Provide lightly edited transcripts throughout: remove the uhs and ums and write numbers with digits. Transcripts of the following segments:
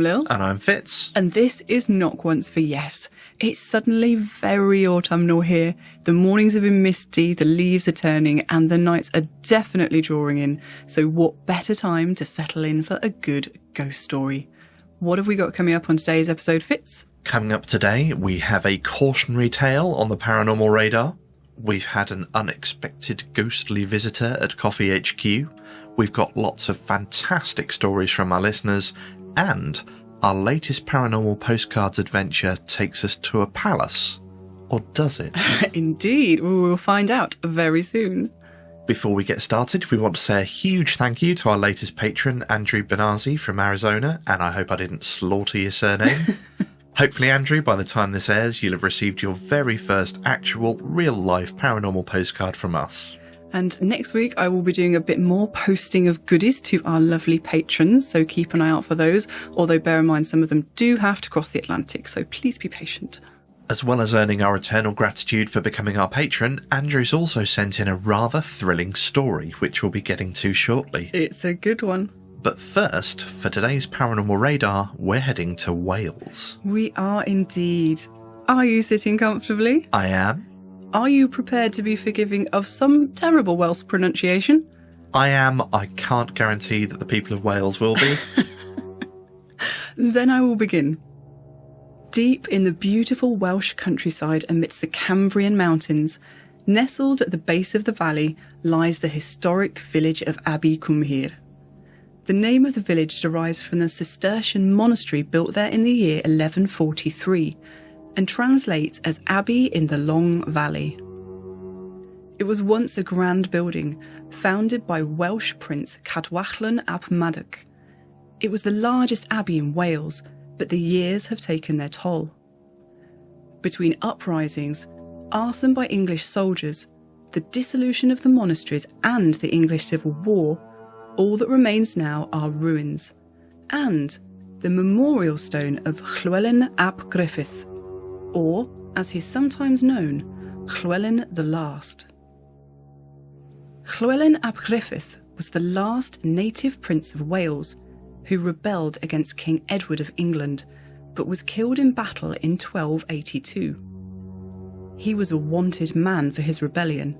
I'm Lil. And I'm Fitz. And this is Knock Once for Yes. It's suddenly very autumnal here. The mornings have been misty, the leaves are turning, and the nights are definitely drawing in. So what better time to settle in for a good ghost story? What have we got coming up on today's episode, Fitz? Coming up today, we have a cautionary tale on the paranormal radar. We've had an unexpected ghostly visitor at KOFY HQ. We've got lots of fantastic stories from our listeners, and our latest Paranormal Postcards adventure takes us to a palace. Or does it? Indeed, we will find out very soon. Before we get started, we want to say a huge thank you to our latest patron, Andrew Benazzi from Arizona, and I hope I didn't slaughter your surname. Hopefully, Andrew, by the time this airs, you'll have received your very first actual, real-life paranormal postcard from us. And next week, I will be doing a bit more posting of goodies to our lovely patrons, so keep an eye out for those, although bear in mind some of them do have to cross the Atlantic, so please be patient. As well as earning our eternal gratitude for becoming our patron, Andrew's also sent in a rather thrilling story, which we'll be getting to shortly. It's a good one. But first, for today's Paranormal Radar, we're heading to Wales. We are indeed. Are you sitting comfortably? I am. Are you prepared to be forgiving of some terrible Welsh pronunciation? I am. I can't guarantee that the people of Wales will be. Then I will begin. Deep in the beautiful Welsh countryside amidst the Cambrian mountains, nestled at the base of the valley, lies the historic village of Abbey Cumhir. The name of the village derives from the Cistercian monastery built there in the year 1143 and translates as Abbey in the Long Valley. It was once a grand building founded by Welsh Prince Cadwallon ap Madog. It was the largest abbey in Wales, but the years have taken their toll. Between uprisings, arson by English soldiers, the dissolution of the monasteries and the English Civil War, all that remains now are ruins, and the memorial stone of Llywelyn ap Griffith, or, as he's sometimes known, Llywelyn the Last. Llywelyn ap Griffith was the last native prince of Wales who rebelled against King Edward of England, but was killed in battle in 1282. He was a wanted man for his rebellion,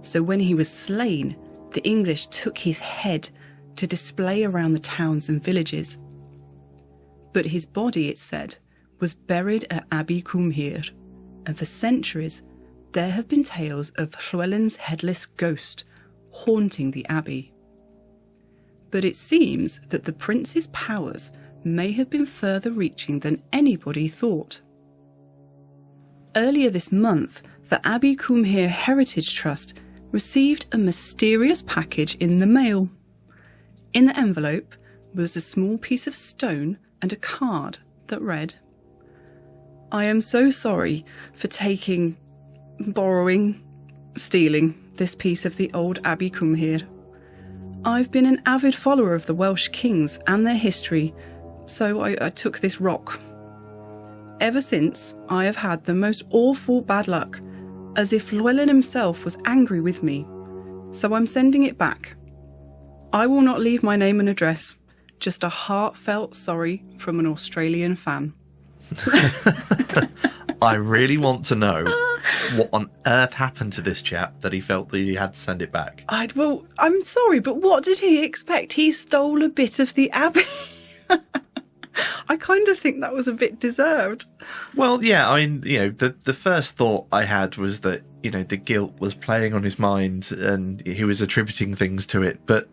so when he was slain, the English took his head to display around the towns and villages. But his body, it said, was buried at Abbey Cumhir, and for centuries there have been tales of Llywelyn's headless ghost haunting the abbey. But it seems that the prince's powers may have been further reaching than anybody thought. Earlier this month, the Abbey Cumhir Heritage Trust received a mysterious package in the mail. In the envelope was a small piece of stone and a card that read, "I am so sorry for borrowing, stealing this piece of the old Abbey Cumhir. I've been an avid follower of the Welsh kings and their history, so I took this rock. Ever since, I have had the most awful bad luck, as if Llywelyn himself was angry with me, so I'm sending it back. I will not leave my name and address, just a heartfelt sorry from an Australian fan." I really want to know what on earth happened to this chap that he felt that he had to send it back. Well, I'm sorry, but what did he expect? He stole a bit of the abbey. I kind of think that was a bit deserved. Well, yeah, I mean, the first thought I had was that, the guilt was playing on his mind and he was attributing things to it. But,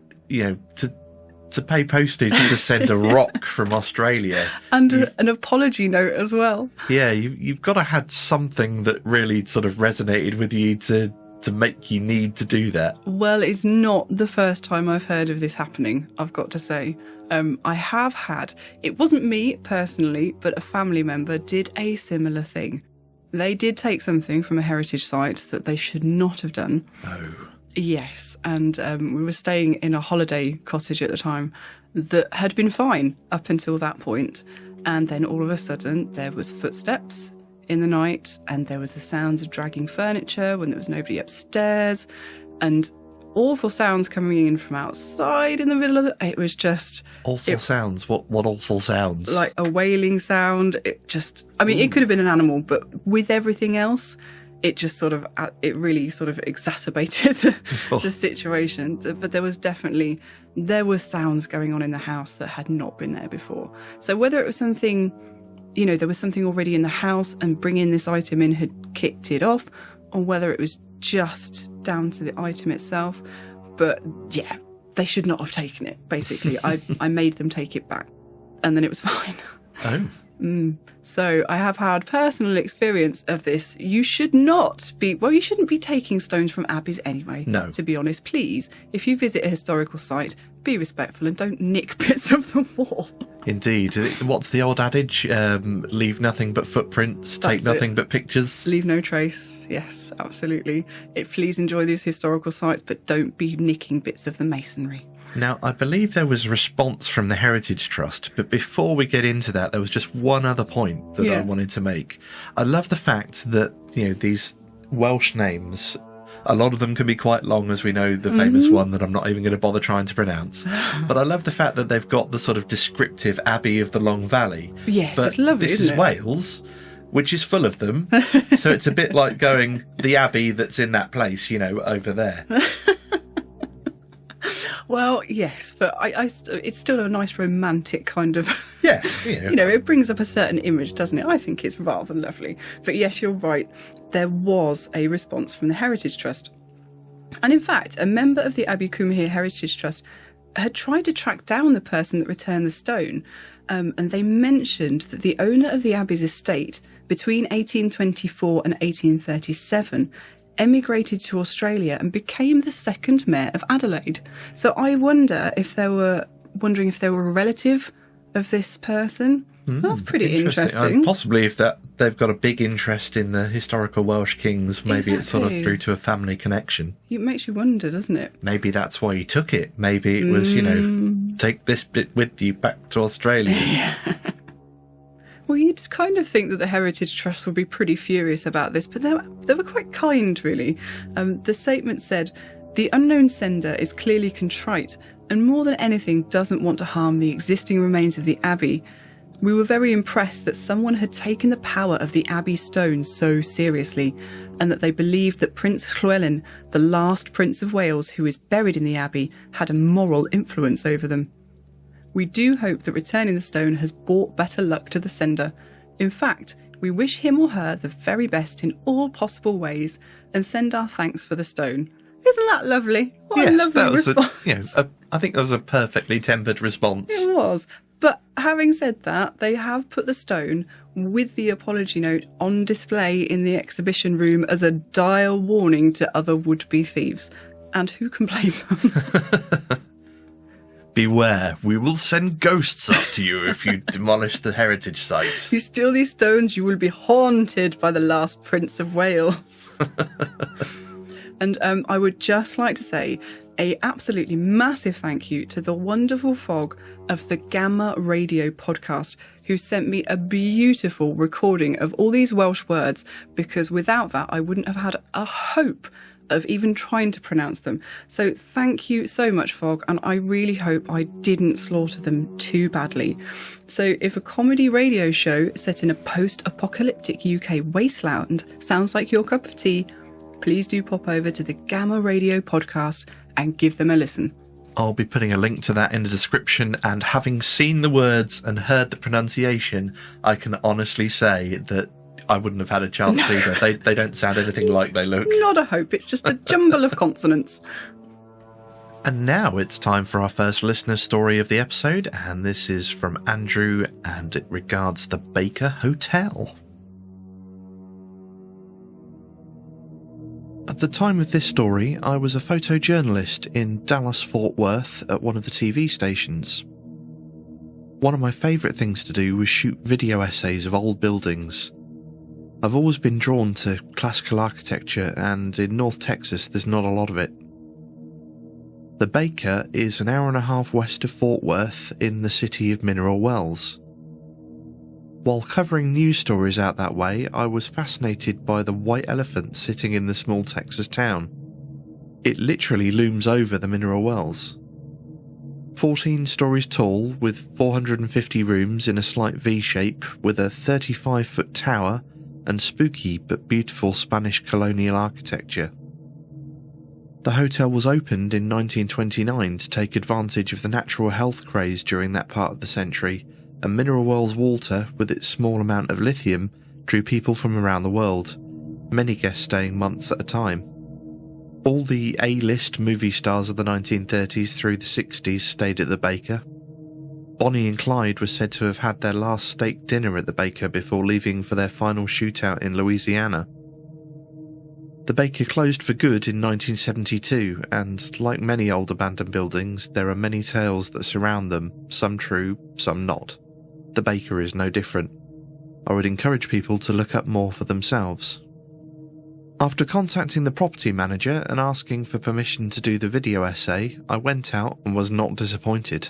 to pay postage to send a rock from Australia. And an apology note as well. Yeah, you've got to have something that really sort of resonated with you to make you need to do that. Well, it's not the first time I've heard of this happening, I've got to say. I have had, it wasn't me personally, but a family member did a similar thing. They did take something from a heritage site that they should not have done. Oh. Yes, and we were staying in a holiday cottage at the time that had been fine up until that point. And then all of a sudden there was footsteps in the night and there was the sounds of dragging furniture when there was nobody upstairs. And awful sounds coming in from outside in the middle of it was just... Awful sounds? What awful sounds? Like a wailing sound. It just... I mean, It could have been an animal, but with everything else, it just sort of... It really sort of exacerbated the situation. But there was sounds going on in the house that had not been there before. So whether it was something... there was something already in the house and bringing this item in had kicked it off, or whether it was just down to the item itself. But yeah, they should not have taken it, basically. I made them take it back, and then it was fine. Oh. So I have had personal experience of this. You shouldn't be taking stones from abbeys anyway. No. To be honest, please, if you visit a historical site, be respectful and don't nick bits of the wall. Indeed. What's the old adage? Leave nothing but footprints, take nothing but pictures. Leave no trace. Yes, absolutely. Please enjoy these historical sites, but don't be nicking bits of the masonry. Now, I believe there was a response from the Heritage Trust, but before we get into that, there was just one other point that I wanted to make. I love the fact that, these Welsh names, a lot of them can be quite long, as we know, the famous one that I'm not even going to bother trying to pronounce. But I love the fact that they've got the sort of descriptive Abbey of the Long Valley. Yes, but it's lovely, this isn't is it? Wales, which is full of them. So it's a bit like going, the Abbey that's in that place, over there. Well, yes, but it's still a nice romantic kind of... Yes, it brings up a certain image, doesn't it? I think it's rather lovely. But yes, you're right. There was a response from the Heritage Trust. And in fact, a member of the Abbey Cumhir Heritage Trust had tried to track down the person that returned the stone. And they mentioned that the owner of the Abbey's estate between 1824 and 1837 emigrated to Australia and became the second mayor of Adelaide. So I wonder if they were a relative of this person. That's pretty interesting. Possibly if they've got a big interest in the historical Welsh kings, maybe it's sort of through to a family connection. It makes you wonder, doesn't it? Maybe that's why he took it. Maybe it was, take this bit with you back to Australia. Well, you'd kind of think that the Heritage Trust would be pretty furious about this, but they were quite kind, really. The statement said, "The unknown sender is clearly contrite and more than anything doesn't want to harm the existing remains of the Abbey. We were very impressed that someone had taken the power of the Abbey stone so seriously, and that they believed that Prince Llywelyn, the last Prince of Wales who is buried in the Abbey, had a moral influence over them. We do hope that returning the stone has brought better luck to the sender. In fact, we wish him or her the very best in all possible ways and send our thanks for the stone." Isn't that lovely? What a lovely response. I think that was a perfectly tempered response. It was. But having said that, they have put the stone with the apology note on display in the exhibition room as a dire warning to other would-be thieves. And who can blame them? Beware, we will send ghosts after you if you demolish the heritage site. You steal these stones, you will be haunted by the last Prince of Wales. And I would just like to say a absolutely massive thank you to the wonderful Fog of the Gamma Radio podcast, who sent me a beautiful recording of all these Welsh words, because without that I wouldn't have had a hope of even trying to pronounce them. So thank you so much, Fog, and I really hope I didn't slaughter them too badly. So if a comedy radio show set in a post-apocalyptic UK wasteland sounds like your cup of tea, please do pop over to the Gamma Radio podcast and give them a listen. I'll be putting a link to that in the description, and having seen the words and heard the pronunciation, I can honestly say that I wouldn't have had a chance either. They don't sound anything like they look. Not a hope, it's just a jumble of consonants. And now it's time for our first listener story of the episode, and this is from Andrew, and it regards the Baker Hotel. At the time of this story, I was a photojournalist in Dallas-Fort Worth at one of the TV stations. One of my favourite things to do was shoot video essays of old buildings. I've always been drawn to classical architecture, and in North Texas there's not a lot of it. The Baker is an hour and a half west of Fort Worth in the city of Mineral Wells. While covering news stories out that way, I was fascinated by the white elephant sitting in the small Texas town. It literally looms over the mineral wells. 14 stories tall, with 450 rooms in a slight V-shape, with a 35-foot tower and spooky but beautiful Spanish colonial architecture. The hotel was opened in 1929 to take advantage of the natural health craze during that part of the century, and Mineral Wells water, with its small amount of lithium, drew people from around the world, many guests staying months at a time. All the A-list movie stars of the 1930s through the 60s stayed at the Baker. Bonnie and Clyde were said to have had their last steak dinner at the Baker before leaving for their final shootout in Louisiana. The Baker closed for good in 1972, and like many old abandoned buildings, there are many tales that surround them, some true, some not. The Baker is no different. I would encourage people to look up more for themselves. After contacting the property manager and asking for permission to do the video essay, I went out and was not disappointed.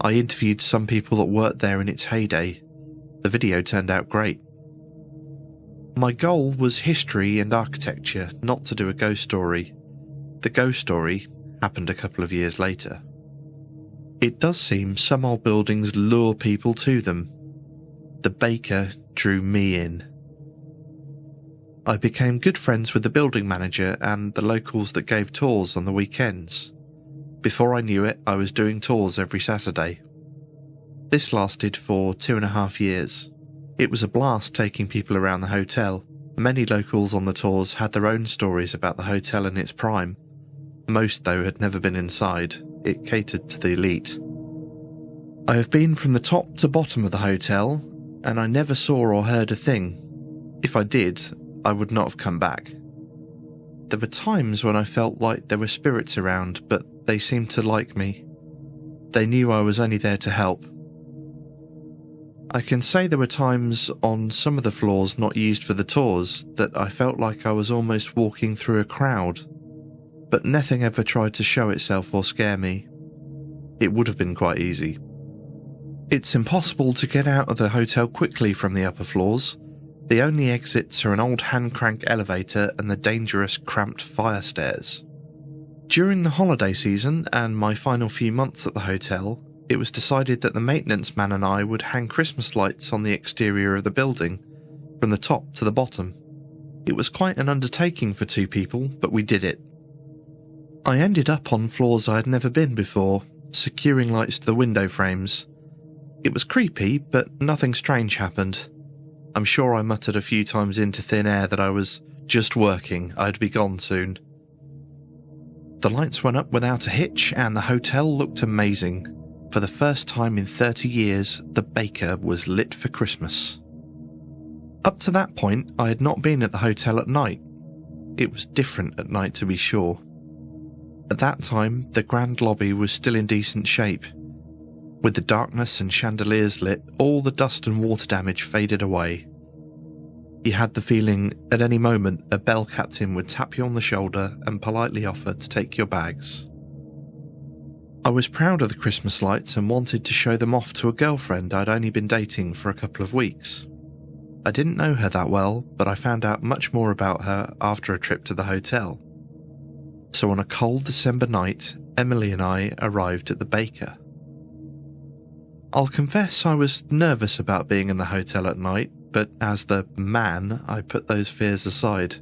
I interviewed some people that worked there in its heyday. The video turned out great. My goal was history and architecture, not to do a ghost story. The ghost story happened a couple of years later. It does seem some old buildings lure people to them. The Baker drew me in. I became good friends with the building manager and the locals that gave tours on the weekends. Before I knew it, I was doing tours every Saturday. This lasted for 2.5 years. It was a blast taking people around the hotel. Many locals on the tours had their own stories about the hotel in its prime. Most, though, had never been inside. It catered to the elite. I have been from the top to bottom of the hotel, and I never saw or heard a thing. If I did, I would not have come back. There were times when I felt like there were spirits around, but they seemed to like me. They knew I was only there to help. I can say there were times on some of the floors not used for the tours that I felt like I was almost walking through a crowd, but nothing ever tried to show itself or scare me. It would have been quite easy. It's impossible to get out of the hotel quickly from the upper floors. The only exits are an old hand-crank elevator and the dangerous cramped fire stairs. During the holiday season and my final few months at the hotel, it was decided that the maintenance man and I would hang Christmas lights on the exterior of the building, from the top to the bottom. It was quite an undertaking for 2 people, but we did it. I ended up on floors I had never been before, securing lights to the window frames. It was creepy, but nothing strange happened. I'm sure I muttered a few times into thin air that I was just working, I'd be gone soon. The lights went up without a hitch and the hotel looked amazing. For the first time in 30 years, the Baker was lit for Christmas. Up to that point, I had not been at the hotel at night. It was different at night, to be sure. At that time, the grand lobby was still in decent shape. With the darkness and chandeliers lit, all the dust and water damage faded away. You had the feeling at any moment a bell captain would tap you on the shoulder and politely offer to take your bags. I was proud of the Christmas lights and wanted to show them off to a girlfriend I'd only been dating for a couple of weeks. I didn't know her that well, but I found out much more about her after a trip to the hotel. So on a cold December night, Emily and I arrived at the Baker. I'll confess I was nervous about being in the hotel at night, but as the man, I put those fears aside.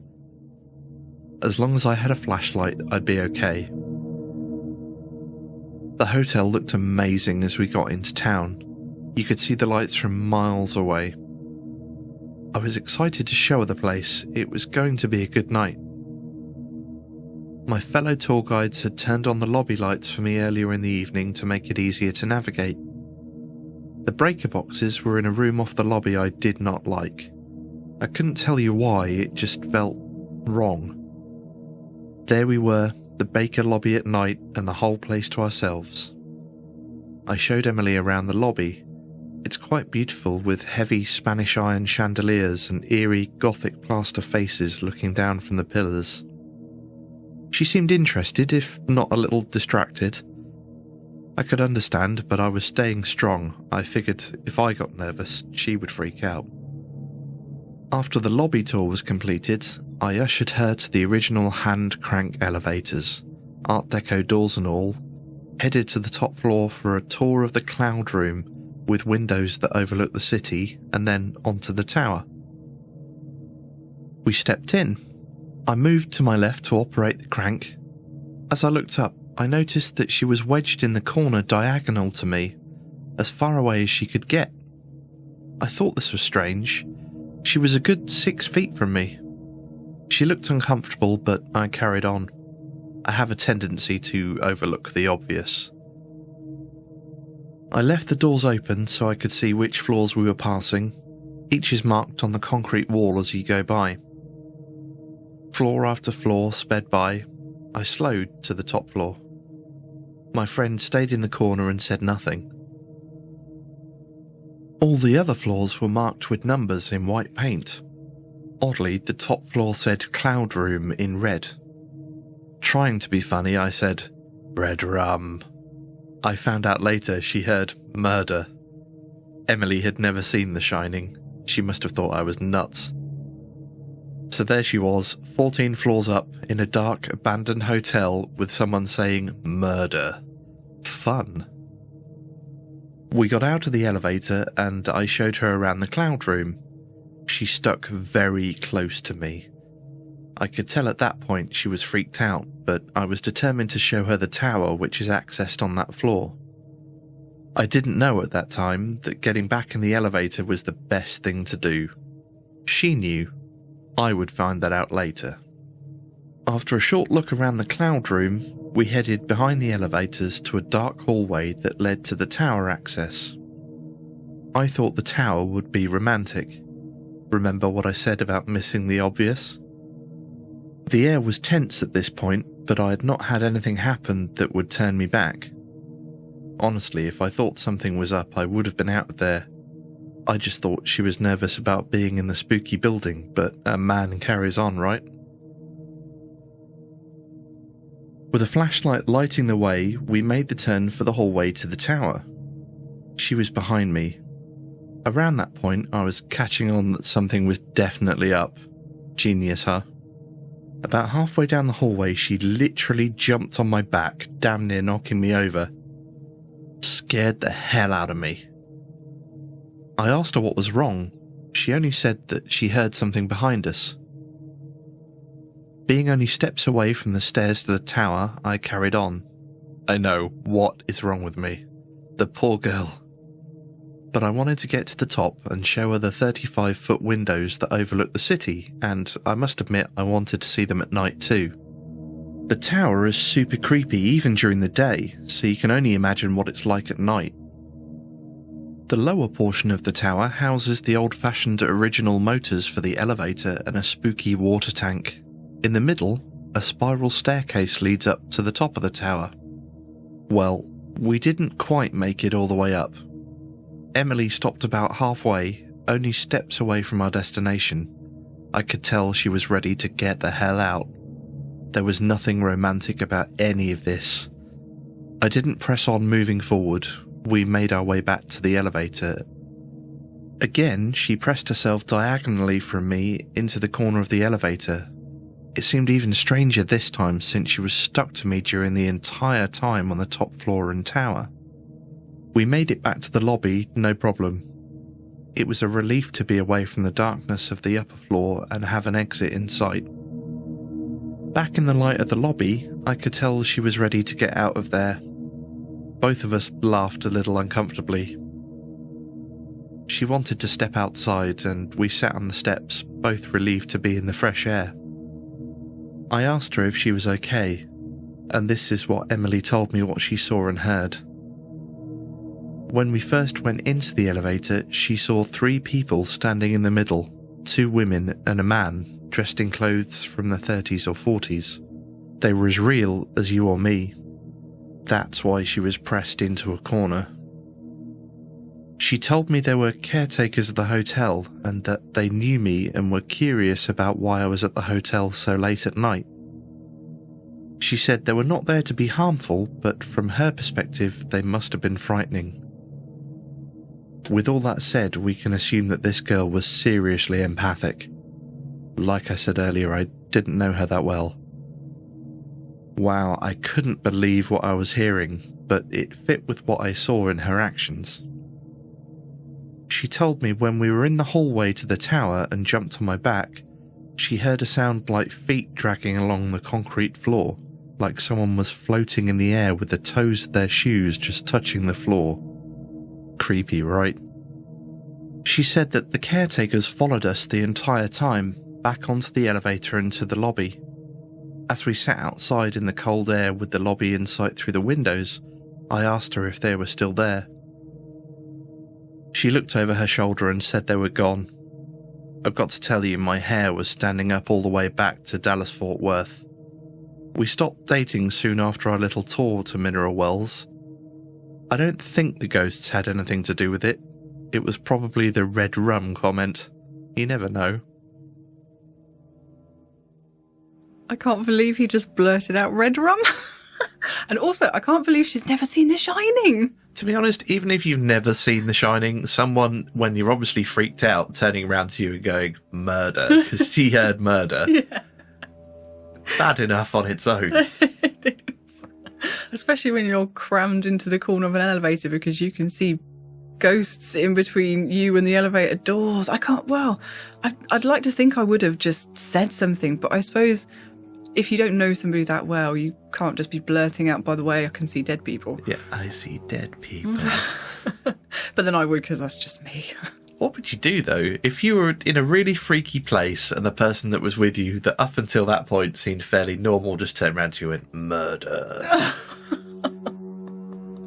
As long as I had a flashlight, I'd be okay. The hotel looked amazing as we got into town. You could see the lights from miles away. I was excited to show her the place. It was going to be a good night. My fellow tour guides had turned on the lobby lights for me earlier in the evening to make it easier to navigate. The breaker boxes were in a room off the lobby I did not like. I couldn't tell you why, it just felt wrong. There we were, the Baker lobby at night and the whole place to ourselves. I showed Emily around the lobby. It's quite beautiful with heavy Spanish iron chandeliers and eerie Gothic plaster faces looking down from the pillars. She seemed interested, if not a little distracted. I could understand, but I was staying strong. I figured if I got nervous, she would freak out. After the lobby tour was completed, I ushered her to the original hand crank elevators, Art Deco doors and all, headed to the top floor for a tour of the cloud room with windows that overlook the city, and then onto the tower. We stepped in. I moved to my left to operate the crank. As I looked up, I noticed that she was wedged in the corner diagonal to me, as far away as she could get. I thought this was strange. She was a good 6 feet from me. She looked uncomfortable, but I carried on. I have a tendency to overlook the obvious. I left the doors open so I could see which floors we were passing. Each is marked on the concrete wall as you go by. Floor after floor sped by. I slowed to the top floor. My friend stayed in the corner and said nothing. All the other floors were marked with numbers in white paint. Oddly, the top floor said Cloud Room in red. Trying to be funny, I said, "Red rum." I found out later she heard murder. Emily had never seen The Shining. She must have thought I was nuts. So there she was, 14 floors up, in a dark, abandoned hotel with someone saying murder. Fun. We got out of the elevator and I showed her around the cloud room. She stuck very close to me. I could tell at that point she was freaked out, but I was determined to show her the tower which is accessed on that floor. I didn't know at that time that getting back in the elevator was the best thing to do. She knew. I would find that out later. After a short look around the cloud room, we headed behind the elevators to a dark hallway that led to the tower access. I thought the tower would be romantic. Remember what I said about missing the obvious? The air was tense at this point, but I had not had anything happen that would turn me back. Honestly, if I thought something was up, I would have been out there. I just thought she was nervous about being in the spooky building, but a man carries on, right? With a flashlight lighting the way, we made the turn for the hallway to the tower. She was behind me. Around that point, I was catching on that something was definitely up. Genius, huh? About halfway down the hallway, she literally jumped on my back, damn near knocking me over. Scared the hell out of me. I asked her what was wrong. She only said that she heard something behind us. Being only steps away from the stairs to the tower, I carried on. I know, what is wrong with me? The poor girl. But I wanted to get to the top and show her the 35-foot windows that overlook the city, and I must admit I wanted to see them at night too. The tower is super creepy even during the day, so you can only imagine what it's like at night. The lower portion of the tower houses the old-fashioned original motors for the elevator and a spooky water tank. In the middle, a spiral staircase leads up to the top of the tower. Well, we didn't quite make it all the way up. Emily stopped about halfway, only steps away from our destination. I could tell she was ready to get the hell out. There was nothing romantic about any of this. I didn't press on moving forward. We made our way back to the elevator. Again, she pressed herself diagonally from me into the corner of the elevator. It seemed even stranger this time since she was stuck to me during the entire time on the top floor and tower. We made it back to the lobby, no problem. It was a relief to be away from the darkness of the upper floor and have an exit in sight. Back in the light of the lobby, I could tell she was ready to get out of there. Both of us laughed a little uncomfortably. She wanted to step outside and we sat on the steps, both relieved to be in the fresh air. I asked her if she was okay, and this is what Emily told me what she saw and heard. When we first went into the elevator, she saw 3 people standing in the middle, 2 women and a man, dressed in clothes from the 30s or 40s. They were as real as you or me. That's why she was pressed into a corner. She told me they were caretakers of the hotel and that they knew me and were curious about why I was at the hotel so late at night. She said they were not there to be harmful, but from her perspective, they must have been frightening. With all that said, we can assume that this girl was seriously empathic. Like I said earlier, I didn't know her that well. Wow, I couldn't believe what I was hearing, but it fit with what I saw in her actions. She told me when we were in the hallway to the tower and jumped on my back, she heard a sound like feet dragging along the concrete floor, like someone was floating in the air with the toes of their shoes just touching the floor. Creepy, right? She said that the caretakers followed us the entire time, back onto the elevator and to the lobby. As we sat outside in the cold air with the lobby in sight through the windows, I asked her if they were still there. She looked over her shoulder and said they were gone. I've got to tell you, my hair was standing up all the way back to Dallas-Fort Worth. We stopped dating soon after our little tour to Mineral Wells. I don't think the ghosts had anything to do with it. It was probably the red rum comment. You never know. I can't believe he just blurted out red rum. And also, I can't believe she's never seen The Shining. To be honest, even if you've never seen The Shining, someone, when you're obviously freaked out, turning around to you and going, murder, because she heard murder. Yeah. Bad enough on its own. It is. Especially when you're crammed into the corner of an elevator because you can see ghosts in between you and the elevator doors. I'd like to think I would have just said something, but I suppose if you don't know somebody that well, you can't just be blurting out, by the way, I can see dead people. Yeah, I see dead people. But then I would, because that's just me. What would you do, though, if you were in a really freaky place and the person that was with you, that up until that point seemed fairly normal, just turned around to you and went, murder?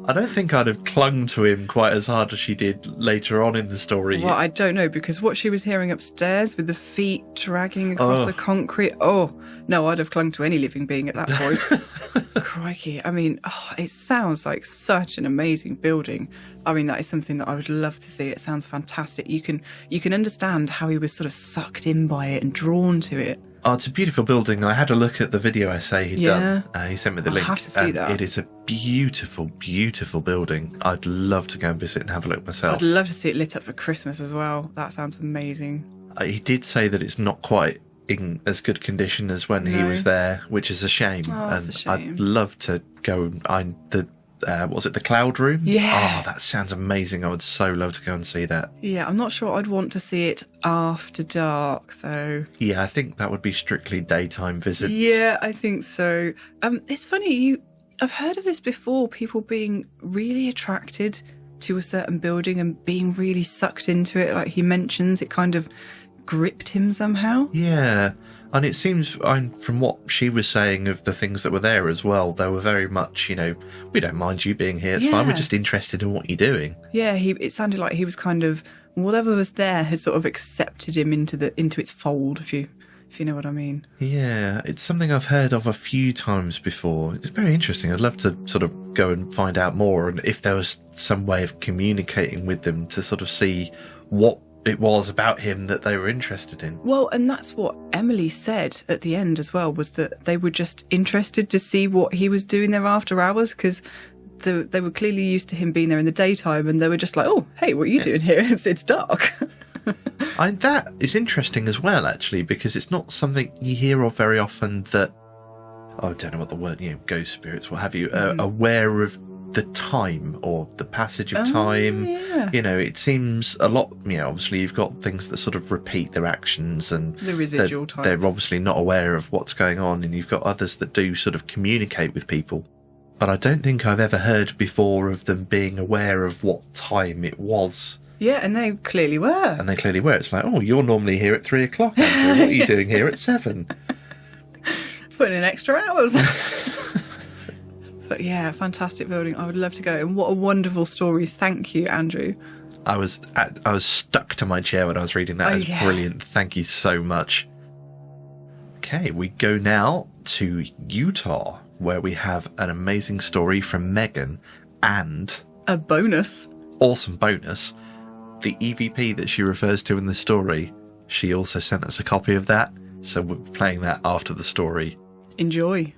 I don't think I'd have clung to him quite as hard as she did later on in the story. Well, I don't know, because what she was hearing upstairs with the feet dragging across the concrete, no, I'd have clung to any living being at that point. Crikey. I mean, it sounds like such an amazing building. I mean, that is something that I would love to see. It sounds fantastic. You can understand how he was sort of sucked in by it and drawn to it. Oh, it's a beautiful building. I had a look at the video essay he'd done. He sent me the link. I'll have to see that. It is a beautiful, beautiful building. I'd love to go and visit and have a look myself. I'd love to see it lit up for Christmas as well. That sounds amazing. He did say that it's not quite in as good condition as when he was there, which is a shame. That's a shame. I'd love to go. Was it the Cloud Room? Yeah. Oh, that sounds amazing. I would so love to go and see that. Yeah, I'm not sure I'd want to see it after dark, though. Yeah, I think that would be strictly daytime visits. Yeah, I think so. It's funny, I've heard of this before, people being really attracted to a certain building and being really sucked into it. Like he mentions, it kind of gripped him somehow. Yeah, and it seems, from what she was saying of the things that were there as well, they were very much, we don't mind you being here, it's fine, we're just interested in what you're doing. Yeah, it sounded like he was kind of, whatever was there has sort of accepted him into its fold, if you know what I mean. Yeah, it's something I've heard of a few times before. It's very interesting. I'd love to sort of go and find out more, and if there was some way of communicating with them to sort of see what it was about him that they were interested in. Well, and that's what Emily said at the end as well, was that they were just interested to see what he was doing there after hours, because they were clearly used to him being there in the daytime, and they were just like, oh, hey, what are you doing here? It's dark. That is interesting as well, actually, because it's not something you hear of very often that, I don't know what the word, ghost spirits, what have you, aware of the time or the passage of time. Yeah. It seems a lot, obviously you've got things that sort of repeat their actions and the residual time. They're obviously not aware of what's going on, and you've got others that do sort of communicate with people. But I don't think I've ever heard before of them being aware of what time it was. Yeah, and they clearly were. It's like, oh, you're normally here at 3 o'clock, Andrew. What are you doing here at 7? Putting in extra hours. But yeah, fantastic building. I would love to go. And what a wonderful story. Thank you, Andrew. I was stuck to my chair when I was reading that. It was brilliant. Thank you so much. Okay, we go now to Utah, where we have an amazing story from Megan and a bonus. Awesome bonus. The EVP that she refers to in the story, she also sent us a copy of that. So we're playing that after the story. Enjoy.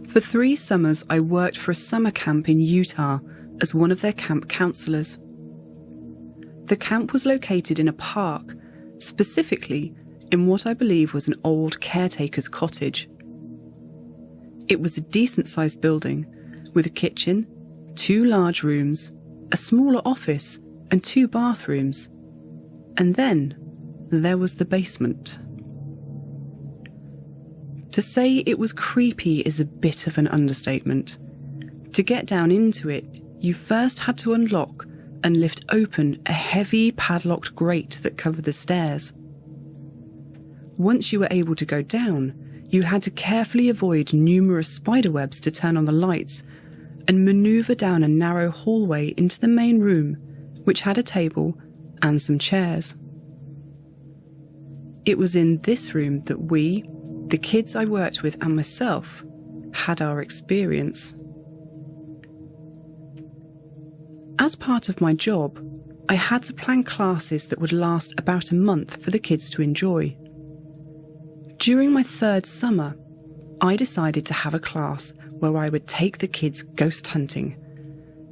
For 3 summers, I worked for a summer camp in Utah as one of their camp counselors. The camp was located in a park, specifically in what I believe was an old caretaker's cottage. It was a decent-sized building with a kitchen, 2 large rooms, a smaller office and 2 bathrooms. And then there was the basement. To say it was creepy is a bit of an understatement. To get down into it, you first had to unlock and lift open a heavy padlocked grate that covered the stairs. Once you were able to go down, you had to carefully avoid numerous spiderwebs to turn on the lights and manoeuvre down a narrow hallway into the main room, which had a table and some chairs. It was in this room that we, the kids I worked with and myself, had our experience. As part of my job, I had to plan classes that would last about a month for the kids to enjoy. During my 3rd summer, I decided to have a class where I would take the kids ghost hunting,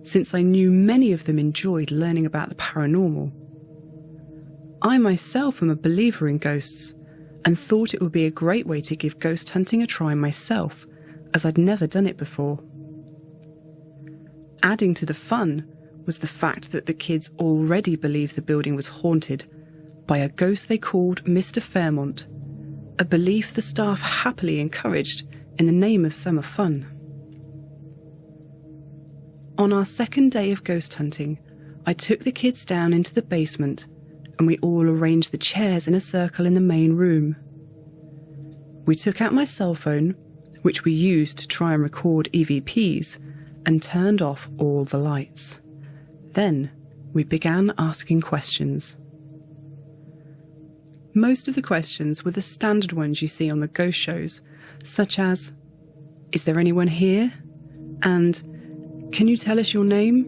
since I knew many of them enjoyed learning about the paranormal. I myself am a believer in ghosts and thought it would be a great way to give ghost hunting a try myself, as I'd never done it before. Adding to the fun was the fact that the kids already believed the building was haunted by a ghost they called Mr. Fairmont, a belief the staff happily encouraged in the name of summer fun. On our 2nd day of ghost hunting, I took the kids down into the basement and we all arranged the chairs in a circle in the main room. We took out my cell phone, which we used to try and record EVPs, and turned off all the lights. Then we began asking questions. Most of the questions were the standard ones you see on the ghost shows, such as, "Is there anyone here?" and "Can you tell us your name?"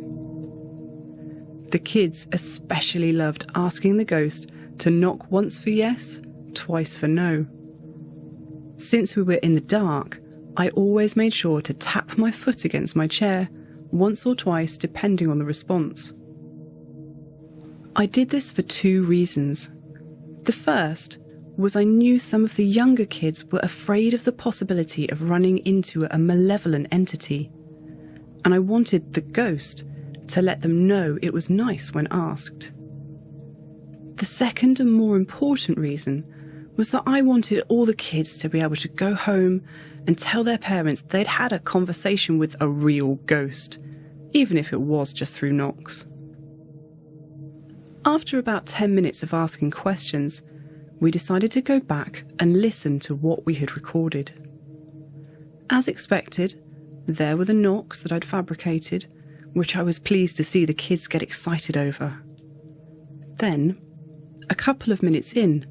The kids especially loved asking the ghost to knock once for yes, twice for no. Since we were in the dark, I always made sure to tap my foot against my chair, once or twice depending on the response. I did this for 2 reasons. The first was I knew some of the younger kids were afraid of the possibility of running into a malevolent entity, and I wanted the ghost to let them know it was nice when asked. The second and more important reason was that I wanted all the kids to be able to go home and tell their parents they'd had a conversation with a real ghost, even if it was just through knocks. After about 10 minutes of asking questions, we decided to go back and listen to what we had recorded. As expected, there were the knocks that I'd fabricated, which I was pleased to see the kids get excited over. Then, a couple of minutes in,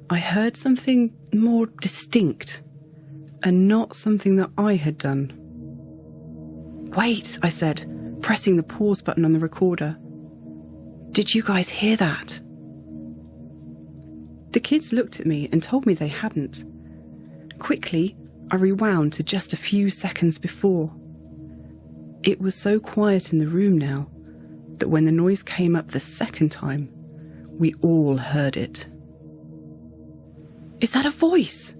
I heard something more distinct, and not something that I had done. "Wait," I said, pressing the pause button on the recorder. "Did you guys hear that?" The kids looked at me and told me they hadn't. Quickly, I rewound to just a few seconds before. It was so quiet in the room now that when the noise came up the second time, we all heard it. "Is that a voice?"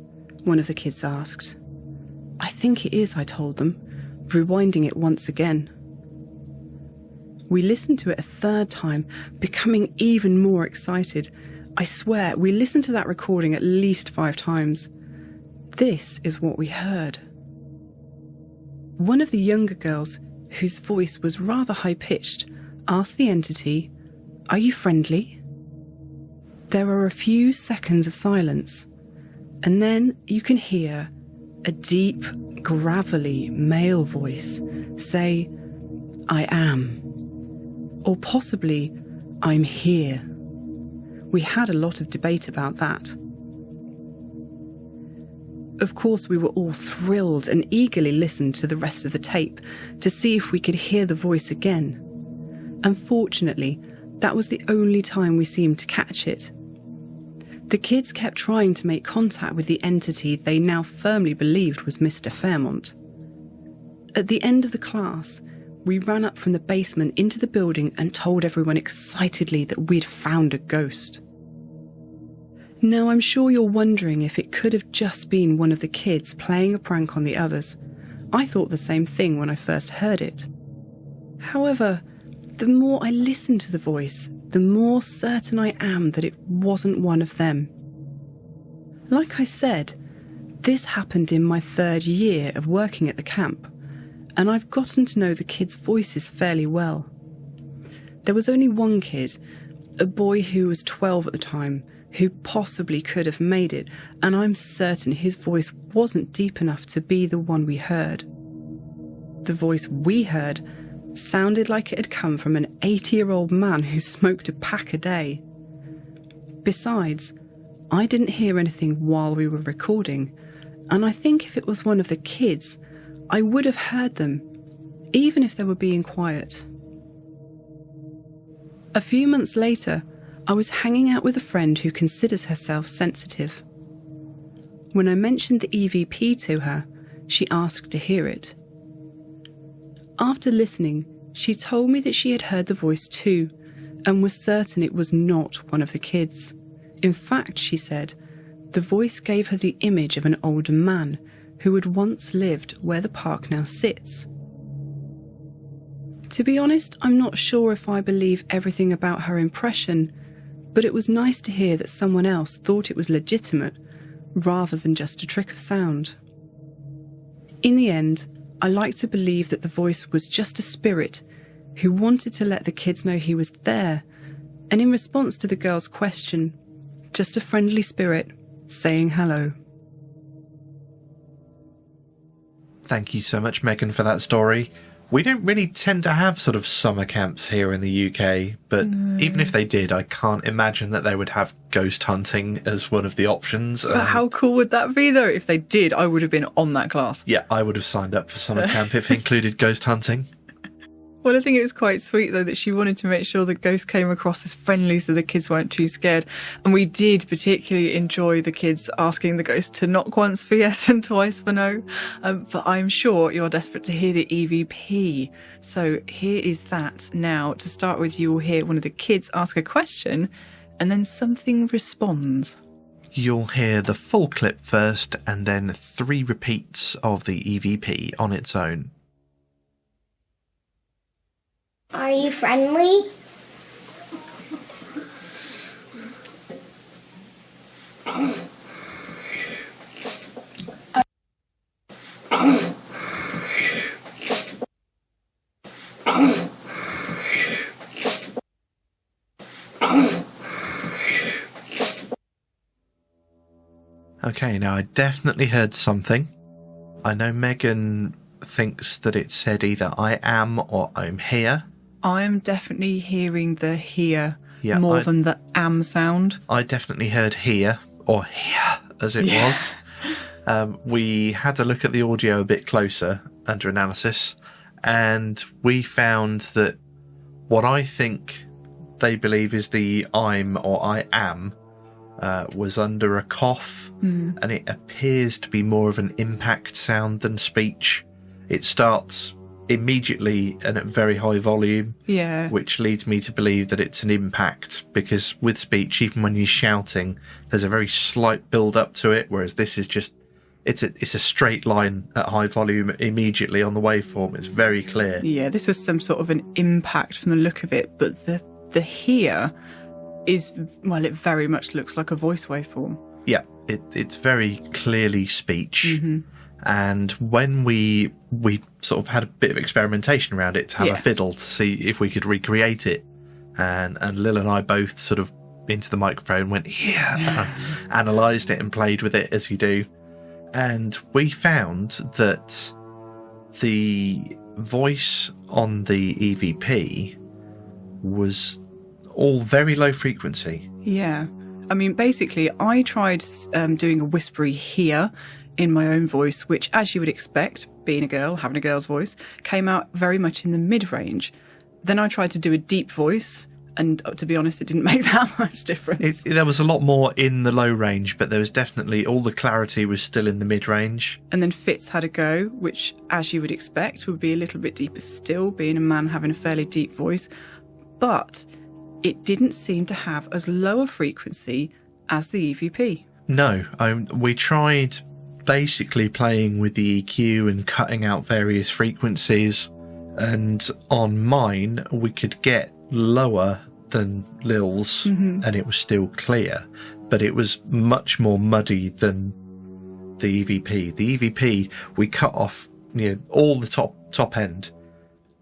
one of the kids asked. "I think it is," I told them, rewinding it once again. We listened to it a 3rd time, becoming even more excited. I swear, we listened to that recording at least 5 times. This is what we heard. One of the younger girls, whose voice was rather high-pitched, asked the entity, "Are you friendly?" There are a few seconds of silence, and then you can hear a deep, gravelly male voice say, "I am," or possibly, "I'm here." We had a lot of debate about that. Of course, we were all thrilled and eagerly listened to the rest of the tape to see if we could hear the voice again. Unfortunately, that was the only time we seemed to catch it. The kids kept trying to make contact with the entity they now firmly believed was Mr. Fairmont. At the end of the class, we ran up from the basement into the building and told everyone excitedly that we'd found a ghost. Now, I'm sure you're wondering if it could have just been one of the kids playing a prank on the others. I thought the same thing when I first heard it. However, the more I listen to the voice, the more certain I am that it wasn't one of them. Like I said, this happened in my 3rd year of working at the camp, and I've gotten to know the kids' voices fairly well. There was only one kid, a boy who was 12 at the time, who possibly could have made it, and I'm certain his voice wasn't deep enough to be the one we heard. The voice we heard sounded like it had come from an 80-year-old man who smoked a pack a day. Besides, I didn't hear anything while we were recording, and I think if it was one of the kids, I would have heard them, even if they were being quiet. A few months later, I was hanging out with a friend who considers herself sensitive. When I mentioned the EVP to her, she asked to hear it. After listening, she told me that she had heard the voice too, and was certain it was not one of the kids. In fact, she said, the voice gave her the image of an older man who had once lived where the park now sits. To be honest, I'm not sure if I believe everything about her impression, but it was nice to hear that someone else thought it was legitimate, rather than just a trick of sound. In the end, I like to believe that the voice was just a spirit who wanted to let the kids know he was there, and in response to the girl's question, just a friendly spirit saying hello. Thank you so much, Megan, for that story. We don't really tend to have sort of summer camps here in the UK, but even if they did, I can't imagine that they would have ghost hunting as one of the options. But how cool would that be, though? If they did, I would have been on that class. Yeah, I would have signed up for summer camp if it included ghost hunting. Well, I think it was quite sweet, though, that she wanted to make sure the ghost came across as friendly so the kids weren't too scared. And we did particularly enjoy the kids asking the ghost to knock once for yes and twice for no. But I'm sure you're desperate to hear the EVP. So here is that. Now, to start with, you will hear one of the kids ask a question and then something responds. You'll hear the full clip first and then 3 repeats of the EVP on its own. Are you friendly? Okay, now I definitely heard something. I know Megan thinks that it said either I am or I'm here. I'm definitely hearing the here more than the am sound. I definitely heard here, or here as it was. We had to look at the audio a bit closer under analysis, and we found that what I think they believe is the I'm or I am was under a cough, and it appears to be more of an impact sound than speech. It starts immediately and at very high volume, which leads me to believe that it's an impact, because with speech, even when you're shouting, there's a very slight build up to it, whereas this is just it's a straight line at high volume immediately on the waveform. It's very clear. Yeah, this was some sort of an impact from the look of it, but the here is, well, it very much looks like a voice waveform. Yeah, it's very clearly speech. And when we sort of had a bit of experimentation around it to have a fiddle to see if we could recreate it, and Lil and I both sort of into the microphone went, analysed it and played with it as you do. And we found that the voice on the EVP was all very low frequency. Yeah. I mean, basically, I tried doing a whispery here in my own voice, which, as you would expect, being a girl, having a girl's voice, came out very much in the mid-range. Then I tried to do a deep voice, and to be honest, it didn't make that much difference. There was a lot more in the low range, but there was definitely, all the clarity was still in the mid-range. And then Fitz had a go, which, as you would expect, would be a little bit deeper still, being a man having a fairly deep voice. But it didn't seem to have as low a frequency as the EVP. No, we tried basically playing with the EQ and cutting out various frequencies, and on mine we could get lower than Lil's and it was still clear, but it was much more muddy than the EVP. The EVP, we cut off all the top end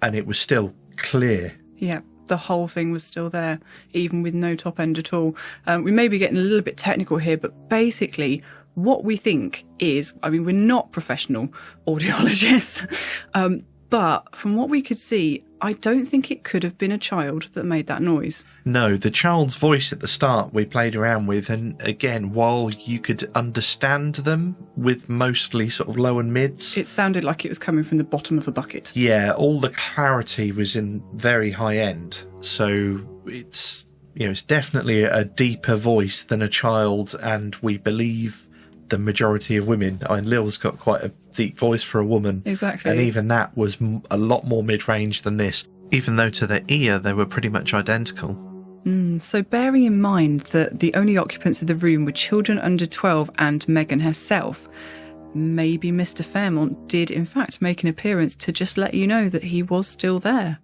and it was still clear. Yeah, the whole thing was still there, even with no top end at all. We may be getting a little bit technical here, but basically what we think is, we're not professional audiologists, but from what we could see, I don't think it could have been a child that made that noise. No, the child's voice at the start we played around with, and again, while you could understand them with mostly sort of low and mids, it sounded like it was coming from the bottom of a bucket. Yeah, all the clarity was in very high end. So it's definitely a deeper voice than a child, and we believe the majority of women. Lil's got quite a deep voice for a woman. Exactly. And even that was a lot more mid-range than this, even though to the ear they were pretty much identical. So bearing in mind that the only occupants of the room were children under 12 and Megan herself, maybe Mr. Fairmont did in fact make an appearance to just let you know that he was still there.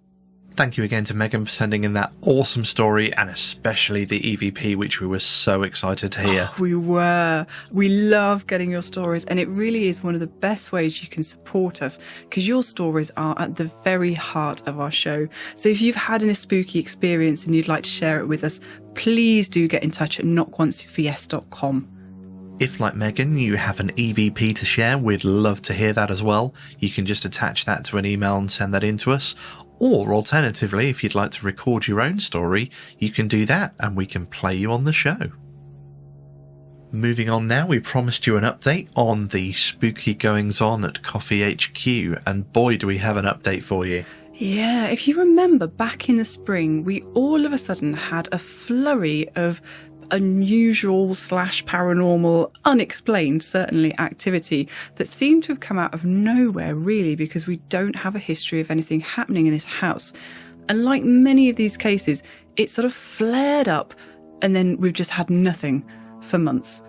Thank you again to Megan for sending in that awesome story, and especially the EVP, which we were so excited to hear. Oh, we were. We love getting your stories, and it really is one of the best ways you can support us, because your stories are at the very heart of our show. So if you've had a spooky experience and you'd like to share it with us, please do get in touch at knockoncefors.com. If, like Megan, you have an EVP to share, we'd love to hear that as well. You can just attach that to an email and send that in to us. Or alternatively, if you'd like to record your own story, you can do that and we can play you on the show. Moving on now, we promised you an update on the spooky goings-on at KOFY HQ, and boy do we have an update for you. Yeah, if you remember back in the spring, we all of a sudden had a flurry of unusual / paranormal, unexplained certainly, activity that seemed to have come out of nowhere really, because we don't have a history of anything happening in this house. And like many of these cases, it sort of flared up and then we've just had nothing for months,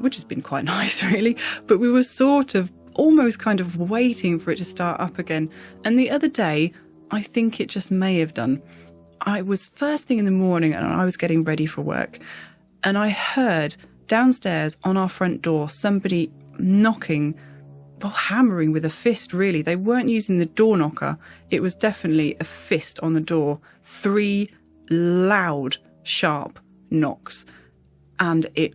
which has been quite nice really, but we were sort of almost kind of waiting for it to start up again. And the other day, I think it just may have done. I was first thing in the morning and I was getting ready for work, and I heard downstairs on our front door somebody knocking, well, hammering with a fist, really. They weren't using the door knocker. It was definitely a fist on the door. 3 loud, sharp knocks. And it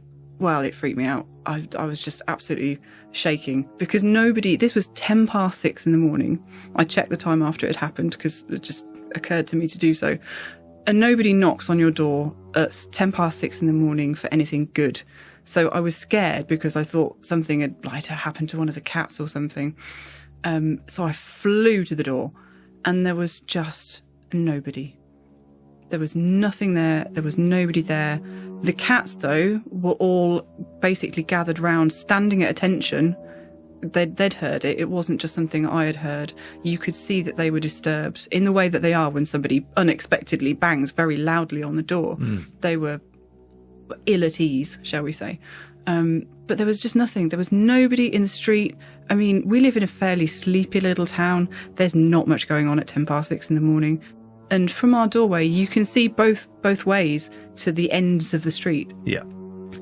freaked me out. I was just absolutely shaking, because this was 6:10 in the morning. I checked the time after it had happened because it just occurred to me to do so. And nobody knocks on your door at 6:10 in the morning for anything good. So I was scared because I thought something had happened to one of the cats or something. So I flew to the door and there was just nobody. There was nothing there. There was nobody there. The cats, though, were all basically gathered round, standing at attention. They'd heard it. It wasn't just something I had heard. You could see that they were disturbed in the way that they are when somebody unexpectedly bangs very loudly on the door. They were ill at ease, shall we say. But there was just nothing. There was nobody in the street. I mean, we live in a fairly sleepy little town. There's not much going on at 6:10 in the morning. And from our doorway, you can see both ways to the ends of the street. Yeah.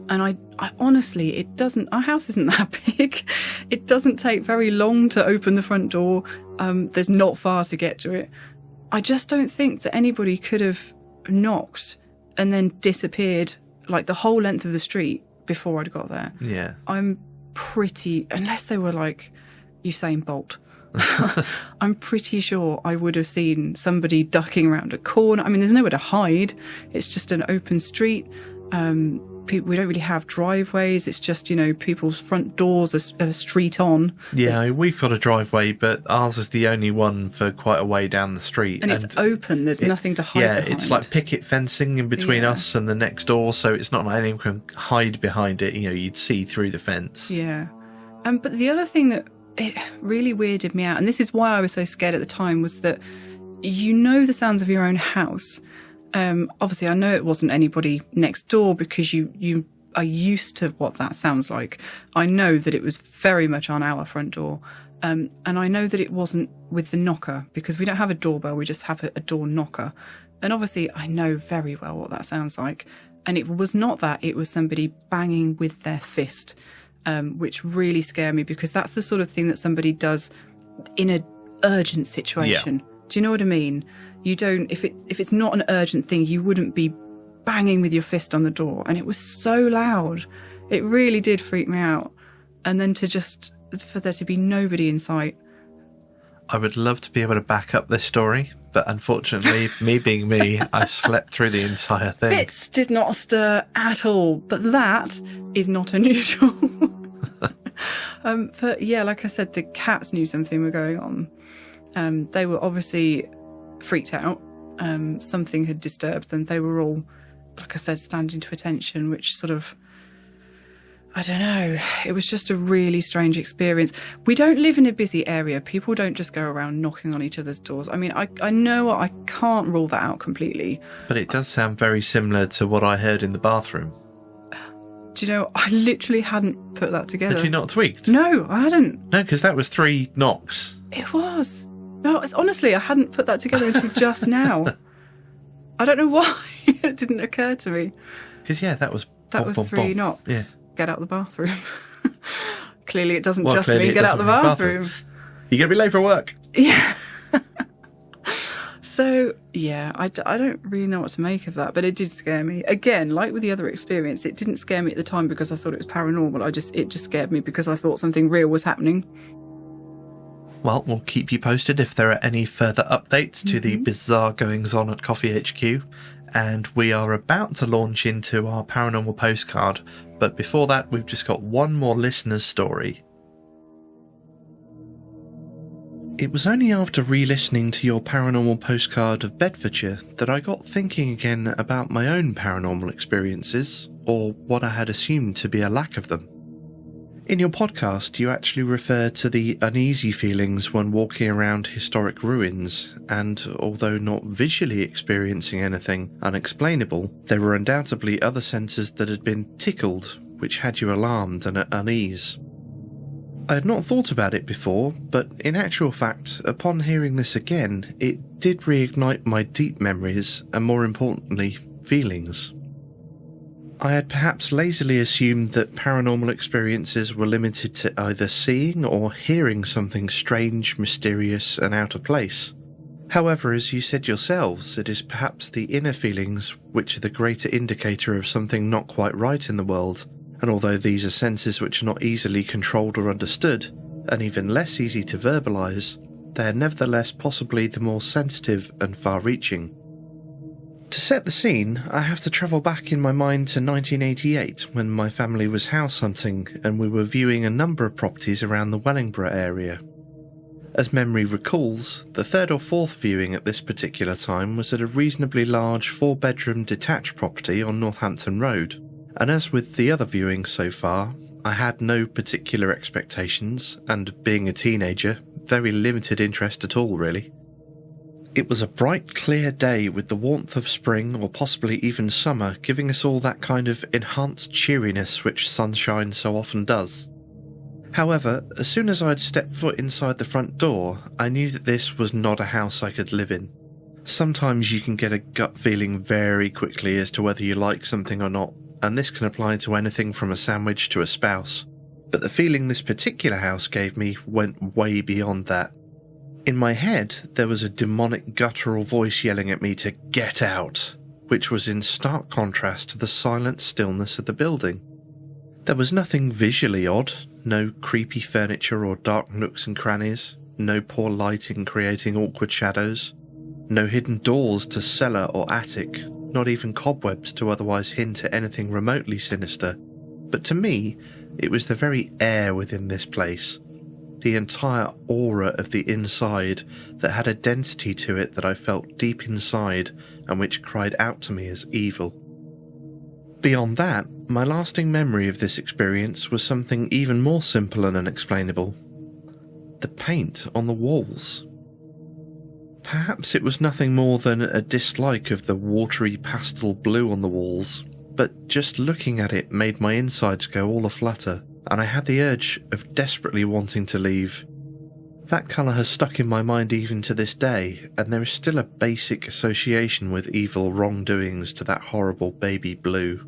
And I honestly, our house isn't that big. It doesn't take very long to open the front door. There's not far to get to it. I just don't think that anybody could have knocked and then disappeared like the whole length of the street before I'd got there. Yeah. I'm pretty, unless they were like Usain Bolt, I'm pretty sure I would have seen somebody ducking around a corner. I mean, there's nowhere to hide. It's just an open street. We don't really have driveways. It's just, people's front doors are street on. Yeah, we've got a driveway, but ours is the only one for quite a way down the street. And it's open. There's nothing to hide behind. It's like picket fencing in between us and the next door, so it's not like anyone can hide behind it. You'd see through the fence. Yeah. But the other thing that it really weirded me out, and this is why I was so scared at the time, was that the sounds of your own house. Obviously, I know it wasn't anybody next door because you used to what that sounds like. I know that it was very much on our front door. And I know that it wasn't with the knocker, because we don't have a doorbell, we just have a door knocker. And obviously I know very well what that sounds like. And it was not that, it was somebody banging with their fist, which really scared me, because that's the sort of thing that somebody does in an urgent situation. Yeah. Do you know what I mean? You don't, if it's not an urgent thing, you wouldn't be banging with your fist on the door. And it was so loud. It really did freak me out. And then for there to be nobody in sight. I would love to be able to back up this story, but unfortunately, me being me, I slept through the entire thing. Fitz did not stir at all, but that is not unusual. But yeah, like I said, the cats knew something was going on. They were obviously freaked out. Something had disturbed them. They were all, like I said, standing to attention, which sort of, I don't know, it was just a really strange experience. We don't live in a busy area. People don't just go around knocking on each other's doors. I mean, I know I can't rule that out completely. But it does sound very similar to what I heard in the bathroom. Do you know, I literally hadn't put that together. Had you not tweaked? No, I hadn't. No, because that was 3 knocks. It was. No, honestly, I hadn't put that together until just now. I don't know why it didn't occur to me. Because, yeah, that was... That was 3 knocks. Yeah. Get out of the bathroom. Clearly it doesn't just mean get out of the bathroom. You're going to be late for work. Yeah. So, yeah, I don't really know what to make of that, but it did scare me. Again, like with the other experience, it didn't scare me at the time because I thought it was paranormal. It just scared me because I thought something real was happening. Well, we'll keep you posted if there are any further updates to the bizarre goings-on at KOFY HQ. And we are about to launch into our Paranormal Postcard. But before that, we've just got one more listener's story. It was only after re-listening to your Paranormal Postcard of Bedfordshire that I got thinking again about my own paranormal experiences, or what I had assumed to be a lack of them. In your podcast, you actually refer to the uneasy feelings when walking around historic ruins, and although not visually experiencing anything unexplainable, there were undoubtedly other senses that had been tickled, which had you alarmed and at unease. I had not thought about it before, but in actual fact, upon hearing this again, it did reignite my deep memories and, more importantly, feelings. I had perhaps lazily assumed that paranormal experiences were limited to either seeing or hearing something strange, mysterious, and out of place. However, as you said yourselves, it is perhaps the inner feelings which are the greater indicator of something not quite right in the world, and although these are senses which are not easily controlled or understood, and even less easy to verbalise, they are nevertheless possibly the more sensitive and far-reaching. To set the scene, I have to travel back in my mind to 1988 when my family was house hunting and we were viewing a number of properties around the Wellingborough area. As memory recalls, the 3rd or 4th viewing at this particular time was at a reasonably large 4-bedroom detached property on Northampton Road, and as with the other viewings so far, I had no particular expectations and, being a teenager, very limited interest at all really. It was a bright, clear day with the warmth of spring or possibly even summer giving us all that kind of enhanced cheeriness which sunshine so often does. However, as soon as I'd stepped foot inside the front door, I knew that this was not a house I could live in. Sometimes you can get a gut feeling very quickly as to whether you like something or not, and this can apply to anything from a sandwich to a spouse. But the feeling this particular house gave me went way beyond that. In my head, there was a demonic guttural voice yelling at me to get out, which was in stark contrast to the silent stillness of the building. There was nothing visually odd, no creepy furniture or dark nooks and crannies, no poor lighting creating awkward shadows, no hidden doors to cellar or attic, not even cobwebs to otherwise hint at anything remotely sinister. But to me, it was the very air within this place, the entire aura of the inside that had a density to it that I felt deep inside and which cried out to me as evil. Beyond that, my lasting memory of this experience was something even more simple and unexplainable. The paint on the walls. Perhaps it was nothing more than a dislike of the watery pastel blue on the walls, but just looking at it made my insides go all aflutter, and I had the urge of desperately wanting to leave. That colour has stuck in my mind even to this day, and there is still a basic association with evil wrongdoings to that horrible baby blue.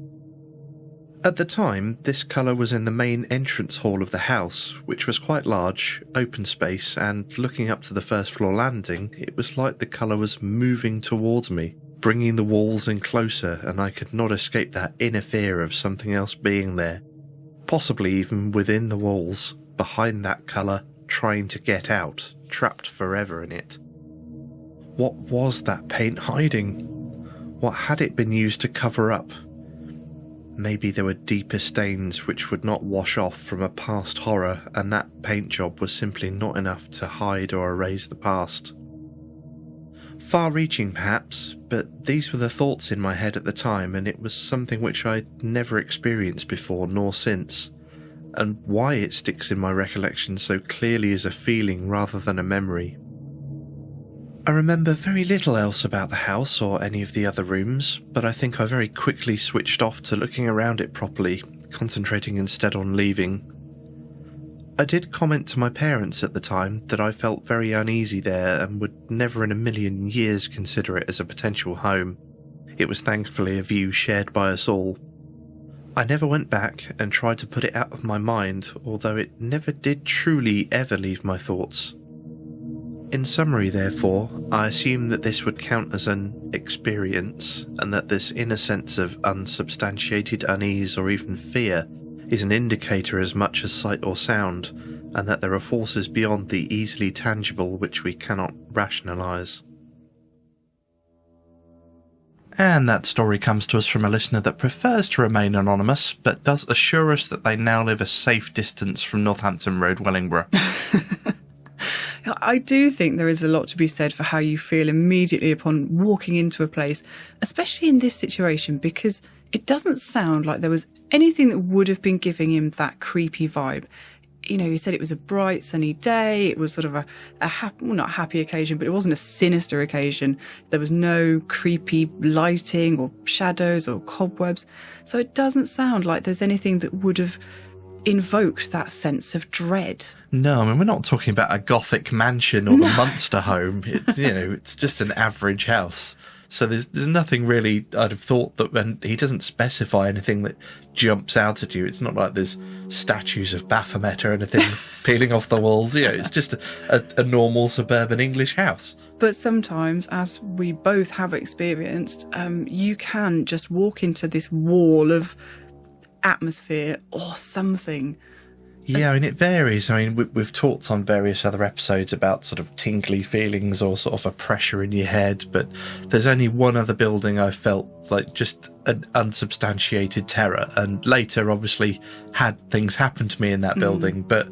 At the time, this colour was in the main entrance hall of the house, which was quite large, open space, and looking up to the first floor landing, it was like the colour was moving towards me, bringing the walls in closer, and I could not escape that inner fear of something else being there, possibly even within the walls, behind that colour, trying to get out, trapped forever in it. What was that paint hiding? What had it been used to cover up? Maybe there were deeper stains which would not wash off from a past horror, and that paint job was simply not enough to hide or erase the past. Far-reaching perhaps, but these were the thoughts in my head at the time, and it was something which I'd never experienced before nor since. And why it sticks in my recollection so clearly as a feeling rather than a memory. I remember very little else about the house or any of the other rooms, but I think I very quickly switched off to looking around it properly, concentrating instead on leaving. I did comment to my parents at the time that I felt very uneasy there and would never in a million years consider it as a potential home. It was thankfully a view shared by us all. I never went back and tried to put it out of my mind, although it never did truly ever leave my thoughts. In summary, therefore, I assume that this would count as an experience, and that this inner sense of unsubstantiated unease or even fear is an indicator as much as sight or sound, and that there are forces beyond the easily tangible which we cannot rationalise. And that story comes to us from a listener that prefers to remain anonymous, but does assure us that they now live a safe distance from Northampton Road, Wellingborough. I do think there is a lot to be said for how you feel immediately upon walking into a place, especially in this situation, because it doesn't sound like there was anything that would have been giving him that creepy vibe. You know, he said it was a bright, sunny day. It was sort of a happy, well, not a happy occasion, but it wasn't a sinister occasion. There was no creepy lighting or shadows or cobwebs. So it doesn't sound like there's anything that would have invoked that sense of dread. No, I mean, we're not talking about a gothic mansion or the Munster home. It's, you know, it's just an average house. So there's nothing really, I'd have thought that when he doesn't specify anything that jumps out at you. It's not like there's statues of Baphomet or anything peeling off the walls. You know, it's just a normal suburban English house. But sometimes, as we both have experienced, you can just walk into this wall of atmosphere or something. Yeah, I mean, it varies. I mean, we've talked on various other episodes about sort of tingly feelings or sort of a pressure in your head, but there's only one other building I felt like just an unsubstantiated terror, and later obviously had things happen to me in that building, but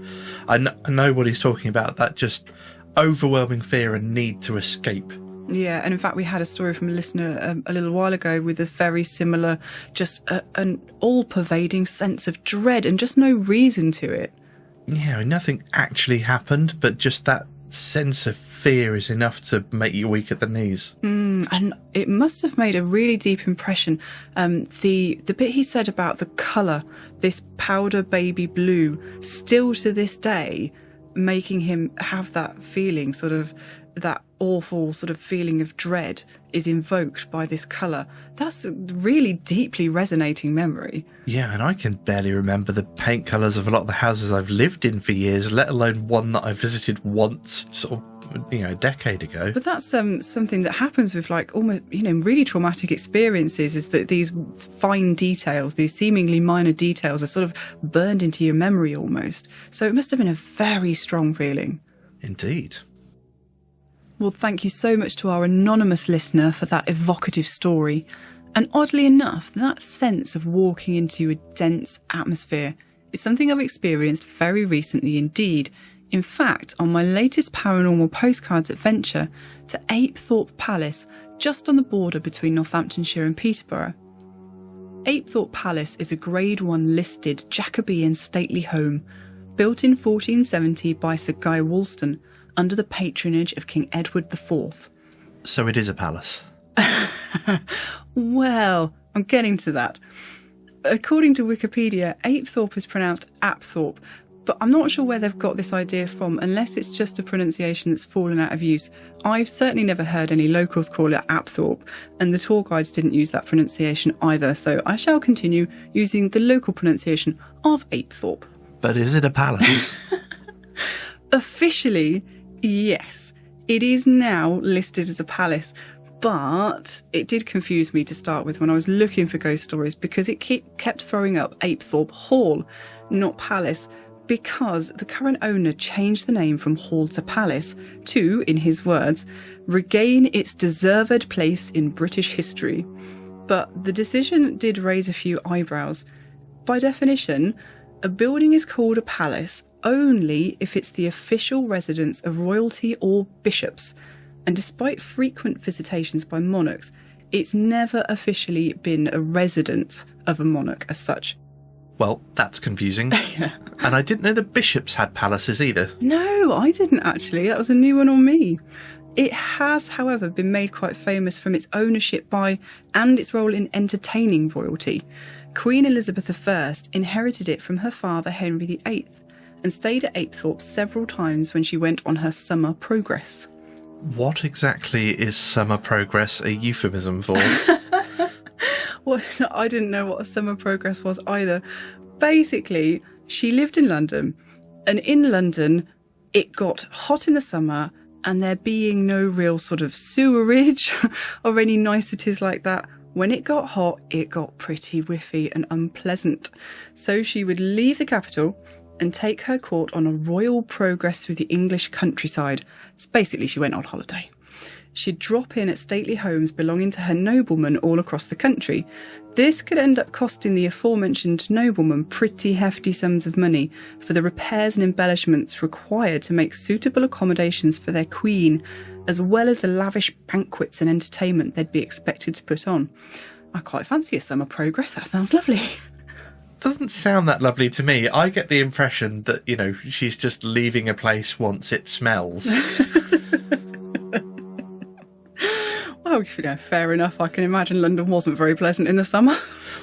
I know what he's talking about, that just overwhelming fear and need to escape. Yeah, and in fact we had a story from a listener a little while ago with a very similar, just an all-pervading sense of dread and just no reason to it. Yeah, nothing actually happened, but just that sense of fear is enough to make you weak at the knees. And it must have made a really deep impression. The bit he said about the colour, this powder baby blue, still to this day making him have that feeling, sort of that awful sort of feeling of dread is invoked by this colour. That's a really deeply resonating memory. Yeah, and I can barely remember the paint colours of a lot of the houses I've lived in for years, let alone one that I visited once, sort of, you know, a decade ago. But that's something that happens with, like, almost, you know, really traumatic experiences, is that these fine details, these seemingly minor details, are sort of burned into your memory almost. So it must have been a very strong feeling. Indeed. Well, thank you so much to our anonymous listener for that evocative story. And oddly enough, that sense of walking into a dense atmosphere is something I've experienced very recently indeed. In fact, on my latest Paranormal Postcards adventure to Apethorpe Palace, just on the border between Northamptonshire and Peterborough. Apethorpe Palace is a Grade 1 listed Jacobean stately home, built in 1470 by Sir Guy Woolston, under the patronage of King Edward IV. So it is a palace. Well, I'm getting to that. According to Wikipedia, Apethorpe is pronounced Apthorpe, but I'm not sure where they've got this idea from, unless it's just a pronunciation that's fallen out of use. I've certainly never heard any locals call it Apthorpe, and the tour guides didn't use that pronunciation either, so I shall continue using the local pronunciation of Apethorpe. But is it a palace? Officially, yes. It is now listed as a palace, but it did confuse me to start with when I was looking for ghost stories, because it kept throwing up Apethorpe Hall, not Palace, because the current owner changed the name from Hall to Palace to, in his words, regain its deserved place in British history. But the decision did raise a few eyebrows. By definition, a building is called a palace only if it's the official residence of royalty or bishops. And despite frequent visitations by monarchs, it's never officially been a residence of a monarch as such. Well, that's confusing. Yeah. And I didn't know the bishops had palaces either. No, I didn't actually. That was a new one on me. It has, however, been made quite famous from its ownership by and its role in entertaining royalty. Queen Elizabeth I inherited it from her father Henry VIII and stayed at Apethorpe several times when she went on her summer progress. What exactly is summer progress a euphemism for? Well, I didn't know what a summer progress was either. Basically, she lived in London, and in London, it got hot in the summer, and there being no real sort of sewerage or any niceties like that, when it got hot, it got pretty whiffy and unpleasant. So she would leave the capital and take her court on a royal progress through the English countryside. So basically, she went on holiday. She'd drop in at stately homes belonging to her noblemen all across the country. This could end up costing the aforementioned noblemen pretty hefty sums of money for the repairs and embellishments required to make suitable accommodations for their queen, as well as the lavish banquets and entertainment they'd be expected to put on. I quite fancy a summer progress. That sounds lovely. Doesn't sound that lovely to me. I get the impression that, she's just leaving a place once it smells. Well, fair enough. I can imagine London wasn't very pleasant in the summer.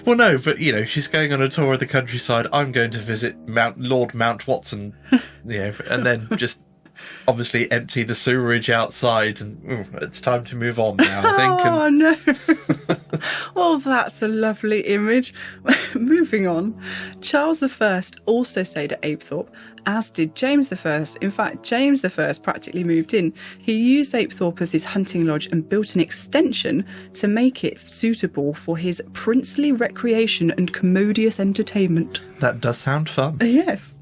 Well, no, but, she's going on a tour of the countryside. I'm going to visit Lord Mount Watson, and then just obviously empty the sewerage outside, and it's time to move on now, I think. Oh, no. Well, that's a lovely image. Moving on. Charles I also stayed at Apethorpe, as did James I. In fact, James I practically moved in. He used Apethorpe as his hunting lodge and built an extension to make it suitable for his princely recreation and commodious entertainment. That does sound fun. Yes.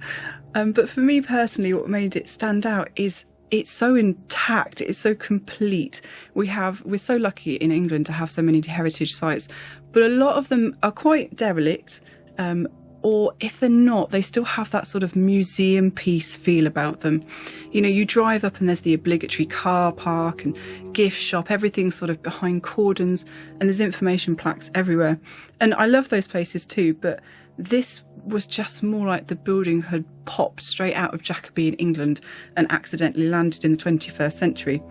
But for me personally, what made it stand out is it's so intact, it's so complete. We're so lucky in England to have so many heritage sites, but a lot of them are quite derelict, or if they're not, they still have that sort of museum piece feel about them. You drive up and there's the obligatory car park and gift shop, everything's sort of behind cordons, and there's information plaques everywhere. And I love those places too, but this was just more like the building had popped straight out of Jacobean England and accidentally landed in the 21st century.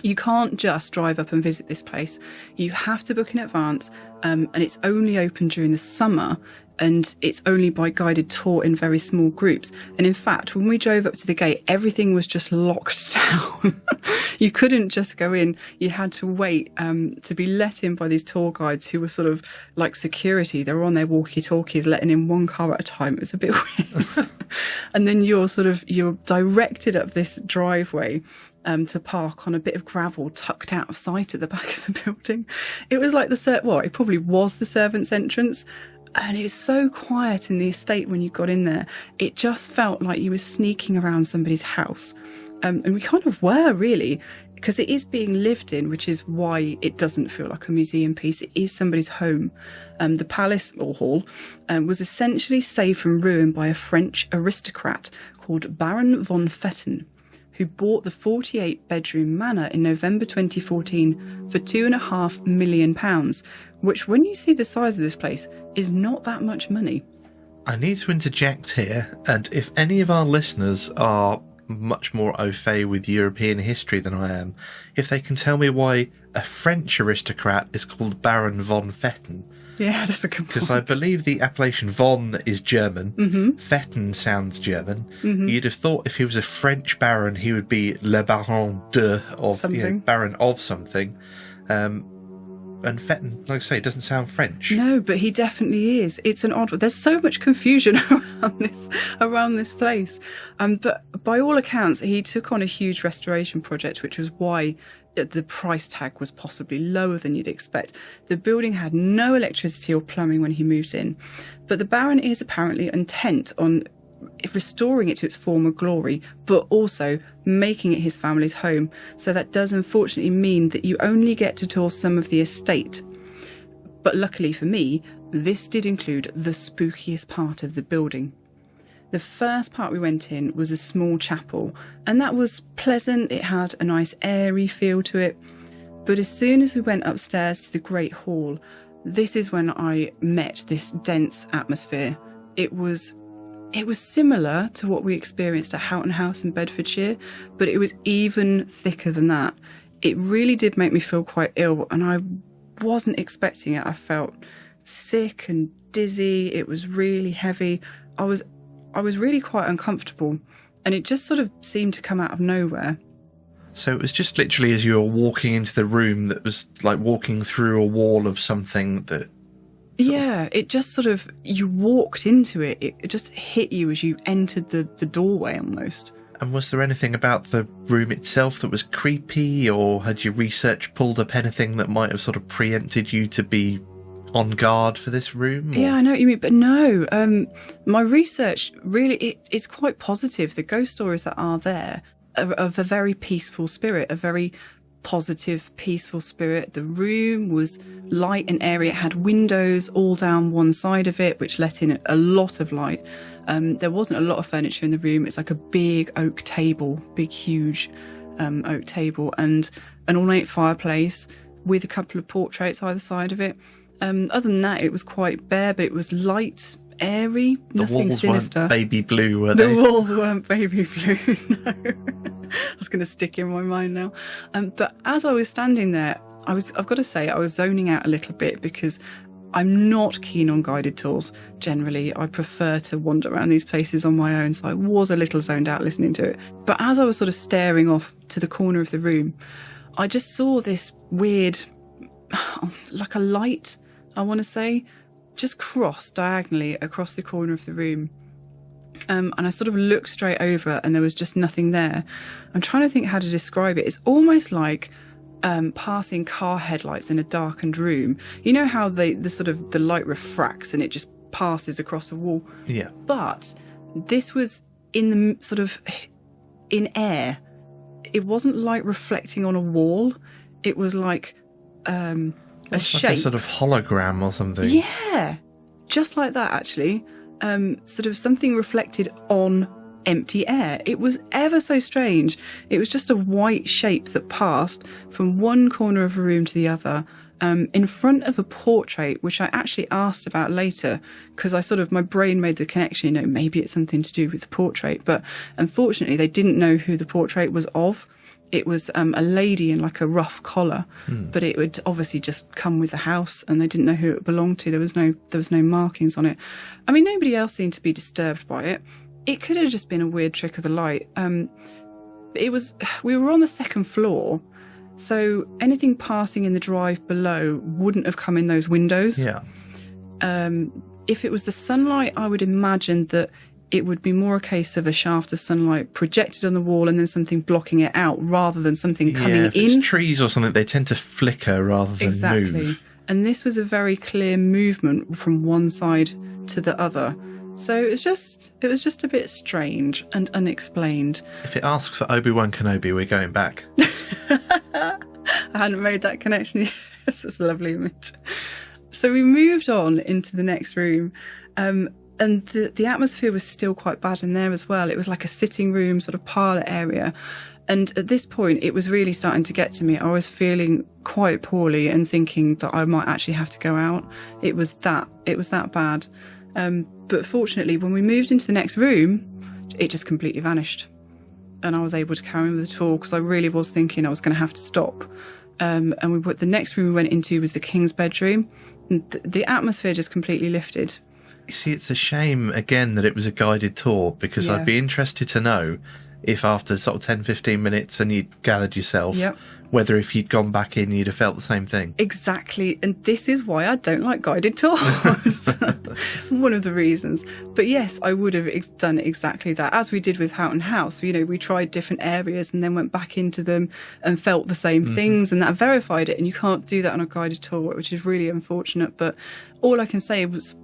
You can't just drive up and visit this place. You have to book in advance, and it's only open during the summer, and it's only by guided tour in very small groups. And in fact, when we drove up to the gate, everything was just locked down. You couldn't just go in. You had to wait to be let in by these tour guides who were sort of like security. They were on their walkie-talkies, letting in one car at a time. It was a bit weird. And then you're directed up this driveway to park on a bit of gravel tucked out of sight at the back of the building. It was like it probably was the servants' entrance. And it was so quiet in the estate when you got in there. It just felt like you were sneaking around somebody's house. And we kind of were, really, because it is being lived in, which is why it doesn't feel like a museum piece. It is somebody's home. The palace or hall was essentially saved from ruin by a French aristocrat called Baron von Fetten, who bought the 48-bedroom manor in November 2014 for £2.5 million, which, when you see the size of this place, is not that much money. I need to interject here, and if any of our listeners are much more au fait with European history than I am, if they can tell me why a French aristocrat is called Baron von Fetten, Yeah, that's a good point. Because I believe the appellation von is German. Fetten sounds German. You'd have thought if he was a French baron, he would be Le Baron de, of Something. Baron of something. And Fetten, like I say, doesn't sound French. No, but he definitely is. It's an odd one. There's so much confusion around this place. But by all accounts, he took on a huge restoration project, which was why the price tag was possibly lower than you'd expect. The building had no electricity or plumbing when he moved in, but the Baron is apparently intent on restoring it to its former glory, but also making it his family's home. So that does unfortunately mean that you only get to tour some of the estate. But luckily for me, this did include the spookiest part of the building. The first part we went in was a small chapel, and that was pleasant. It had a nice airy feel to it. But as soon as we went upstairs to the Great Hall, this is when I met this dense atmosphere. It was similar to what we experienced at Houghton House in Bedfordshire, but it was even thicker than that. It really did make me feel quite ill, and I wasn't expecting it. I felt sick and dizzy. It was really heavy. I was really quite uncomfortable, and it just sort of seemed to come out of nowhere. So it was just literally as you were walking into the room that was like walking through a wall of something that... Yeah, it just sort of, you walked into it. It just hit you as you entered the doorway almost. And was there anything about the room itself that was creepy, or had your research pulled up anything that might have sort of preempted you to be on guard for this room? Or? Yeah, I know what you mean, but no. My research really, it's quite positive. The ghost stories that are there are of a very peaceful spirit, a very positive, peaceful spirit. The room was light and airy. It had windows all down one side of it, which let in a lot of light. There wasn't a lot of furniture in the room. It's like a big oak table, big, huge oak table, and an ornate fireplace with a couple of portraits either side of it. Other than that, it was quite bare, but it was light, airy, nothing walls sinister. Weren't baby blue, were they? The walls weren't baby blue, no. That's going to stick in my mind now. But as I was standing there, I've got to say, I was zoning out a little bit because I'm not keen on guided tours. Generally, I prefer to wander around these places on my own, so I was a little zoned out listening to it. But as I was sort of staring off to the corner of the room, I just saw this weird, like a light, I want to say, just crossed diagonally across the corner of the room. And I sort of looked straight over and there was just nothing there. I'm trying to think how to describe it. It's almost like passing car headlights in a darkened room. You know how the light refracts and it just passes across a wall? Yeah. But this was in the sort of in air. It wasn't light reflecting on a wall. It was like a shape. Like a sort of hologram or something. Yeah. Just like that, actually. Sort of something reflected on empty air. It was ever so strange. It was just a white shape that passed from one corner of a room to the other, in front of a portrait, which I actually asked about later, because my brain made the connection, maybe it's something to do with the portrait. But unfortunately, they didn't know who the portrait was of. It was a lady in like a rough collar, but it would obviously just come with the house, and they didn't know who it belonged to. There was no markings on it. I mean, nobody else seemed to be disturbed by it. It could have just been a weird trick of the light. We were on the second floor, so anything passing in the drive below wouldn't have come in those windows. Yeah. If it was the sunlight, I would imagine that it would be more a case of a shaft of sunlight projected on the wall and then something blocking it out rather than something coming if in. It's trees or something, they tend to flicker rather than move. And this was a very clear movement from one side to the other. So it was just a bit strange and unexplained. If it asks for Obi-Wan Kenobi, we're going back. I hadn't made that connection yet. It's a lovely image. So we moved on into the next room. And the atmosphere was still quite bad in there as well. It was like a sitting room, sort of parlour area. And at this point, it was really starting to get to me. I was feeling quite poorly and thinking that I might actually have to go out. It was that bad. But fortunately, when we moved into the next room, it just completely vanished. And I was able to carry on with the tour because I really was thinking I was going to have to stop. And the next room we went into was the king's bedroom. The atmosphere just completely lifted. You see, it's a shame, again, that it was a guided tour, because Yeah. I'd be interested to know if after sort of 10, 15 minutes and you'd gathered yourself, Yep. whether if you'd gone back in, you'd have felt the same thing. Exactly. And this is why I don't like guided tours. One of the reasons. But yes, I would have done exactly that, as we did with Houghton House. You know, we tried different areas and then went back into them and felt the same things, and that verified it. And you can't do that on a guided tour, which is really unfortunate. But all I can say was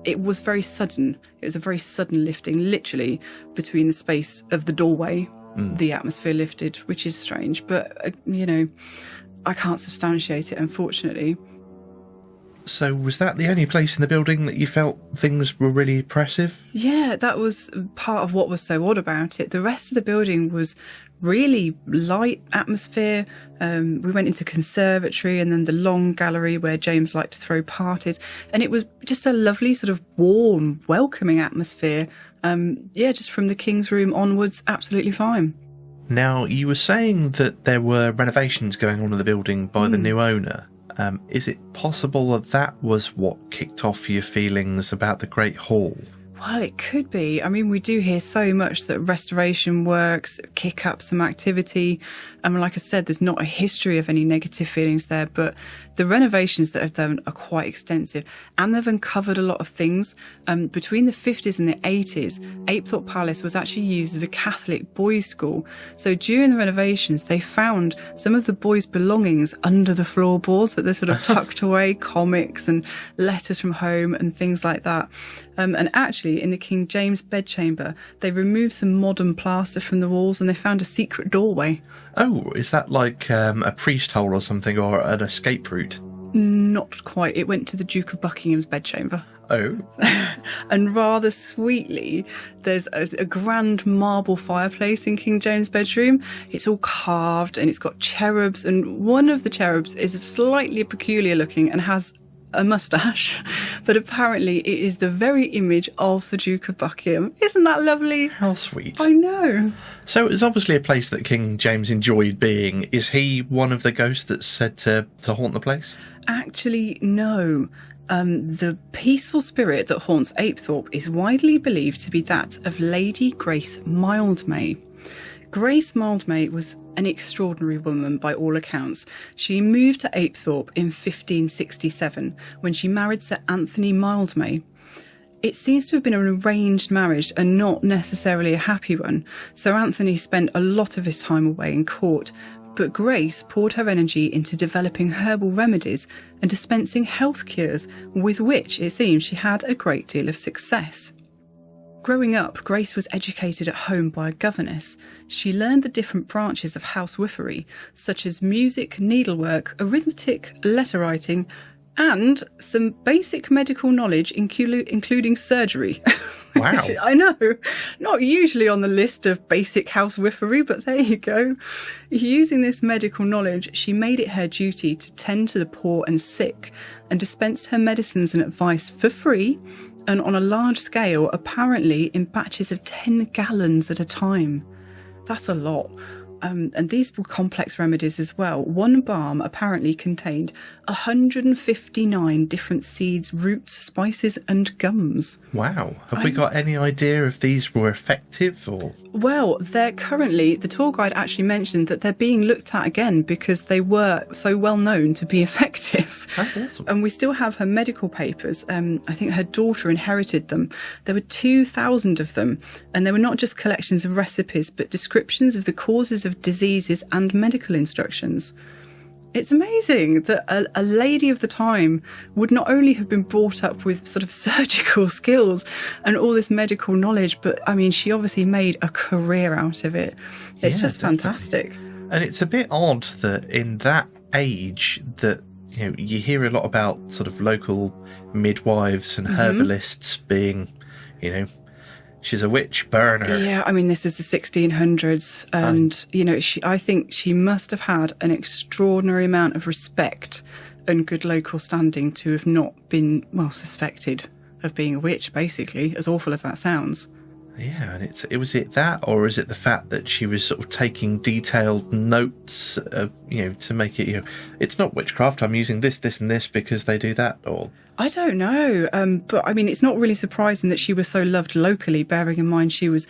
it was very sudden. It was a very sudden lifting, literally between the space of the doorway. The atmosphere lifted, which is strange, but you know, I can't substantiate it, unfortunately. So was that the only place in the building that you felt things were really oppressive? Yeah, that was part of what was so odd about it. The rest of the building was really light atmosphere. We went into the conservatory and then the long gallery where James liked to throw parties, and it was just a lovely sort of warm, welcoming atmosphere. Just from the King's Room onwards, absolutely fine. Now, you were saying that there were renovations going on in the building by the new owner. Is it possible that that was what kicked off your feelings about the Great Hall? Well, it could be. I mean, we do hear so much that restoration works kick up some activity. Like I said, there's not a history of any negative feelings there, but the renovations that have done are quite extensive, and they've uncovered a lot of things. Between the 50s and the 80s, Apethorpe Palace was actually used as a Catholic boys' school. So during the renovations, they found some of the boys' belongings under the floorboards, that they're sort of tucked away, comics and letters from home and things like that. And actually, in the King James bedchamber, they removed some modern plaster from the walls and they found a secret doorway. Oh, is that like a priest hole or something, or an escape route? Not quite. It went to the Duke of Buckingham's bedchamber. Oh. And rather sweetly, there's a grand marble fireplace in King James' bedroom. It's all carved and it's got cherubs, and one of the cherubs is slightly peculiar looking and has a moustache, but apparently it is the very image of the Duke of Buckingham. Isn't that lovely? How sweet. I know. So it's obviously a place that King James enjoyed being. Is he one of the ghosts that's said to haunt the place? Actually, no. The peaceful spirit that haunts Apethorpe is widely believed to be that of Lady Grace Mildmay. Grace Mildmay was an extraordinary woman by all accounts. She moved to Apethorpe in 1567 when she married Sir Anthony Mildmay. It seems to have been an arranged marriage and not necessarily a happy one. Sir Anthony spent a lot of his time away in court, but Grace poured her energy into developing herbal remedies and dispensing health cures, with which it seems she had a great deal of success. Growing up, Grace was educated at home by a governess. She learned the different branches of housewifery, such as music, needlework, arithmetic, letter writing, and some basic medical knowledge, including surgery. Wow. I know, not usually on the list of basic housewifery, but there you go. Using this medical knowledge, she made it her duty to tend to the poor and sick and dispensed her medicines and advice for free, and on a large scale, apparently in batches of 10 gallons at a time. That's a lot. And these were complex remedies as well. One balm apparently contained 159 different seeds, roots, spices and gums. Wow. Have we got any idea if these were effective or? Well, they're currently, the tour guide actually mentioned that they're being looked at again because they were so well known to be effective. Oh, awesome. And we still have her medical papers. I think her daughter inherited them. There were 2,000 of them. And they were not just collections of recipes, but descriptions of the causes of diseases and medical instructions. It's amazing that a lady of the time would not only have been brought up with sort of surgical skills and all this medical knowledge, but I mean, she obviously made a career out of it. It's just fantastic. And it's a bit odd that in that age that, you know, you hear a lot about sort of local midwives and herbalists being, you know, she's a witch, burn her. Yeah, I mean, this is the 1600s, and, you know, I think she must have had an extraordinary amount of respect and good local standing to have not been, well, suspected of being a witch, basically, as awful as that sounds. Yeah, and was it that, or is it the fact that she was sort of taking detailed notes of, to make it, it's not witchcraft, I'm using this, this and this because they do that, or... I don't know, but I mean, it's not really surprising that she was so loved locally, bearing in mind she was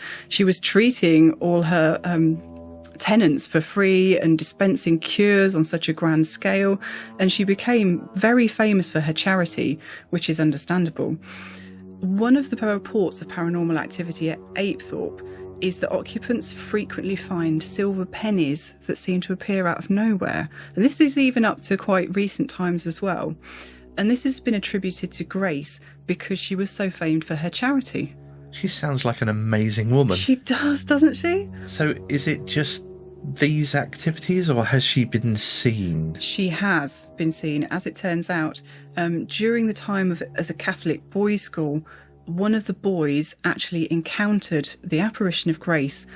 treating all her tenants for free and dispensing cures on such a grand scale, and she became very famous for her charity, which is understandable. One of the reports of paranormal activity at Apethorpe is that occupants frequently find silver pennies that seem to appear out of nowhere. And this is even up to quite recent times as well. And this has been attributed to Grace because she was so famed for her charity. She sounds like an amazing woman. She does, doesn't she? So is it just these activities, or has she been seen? She has been seen, as it turns out. During the time as a Catholic boys' school, one of the boys actually encountered the apparition of Grace.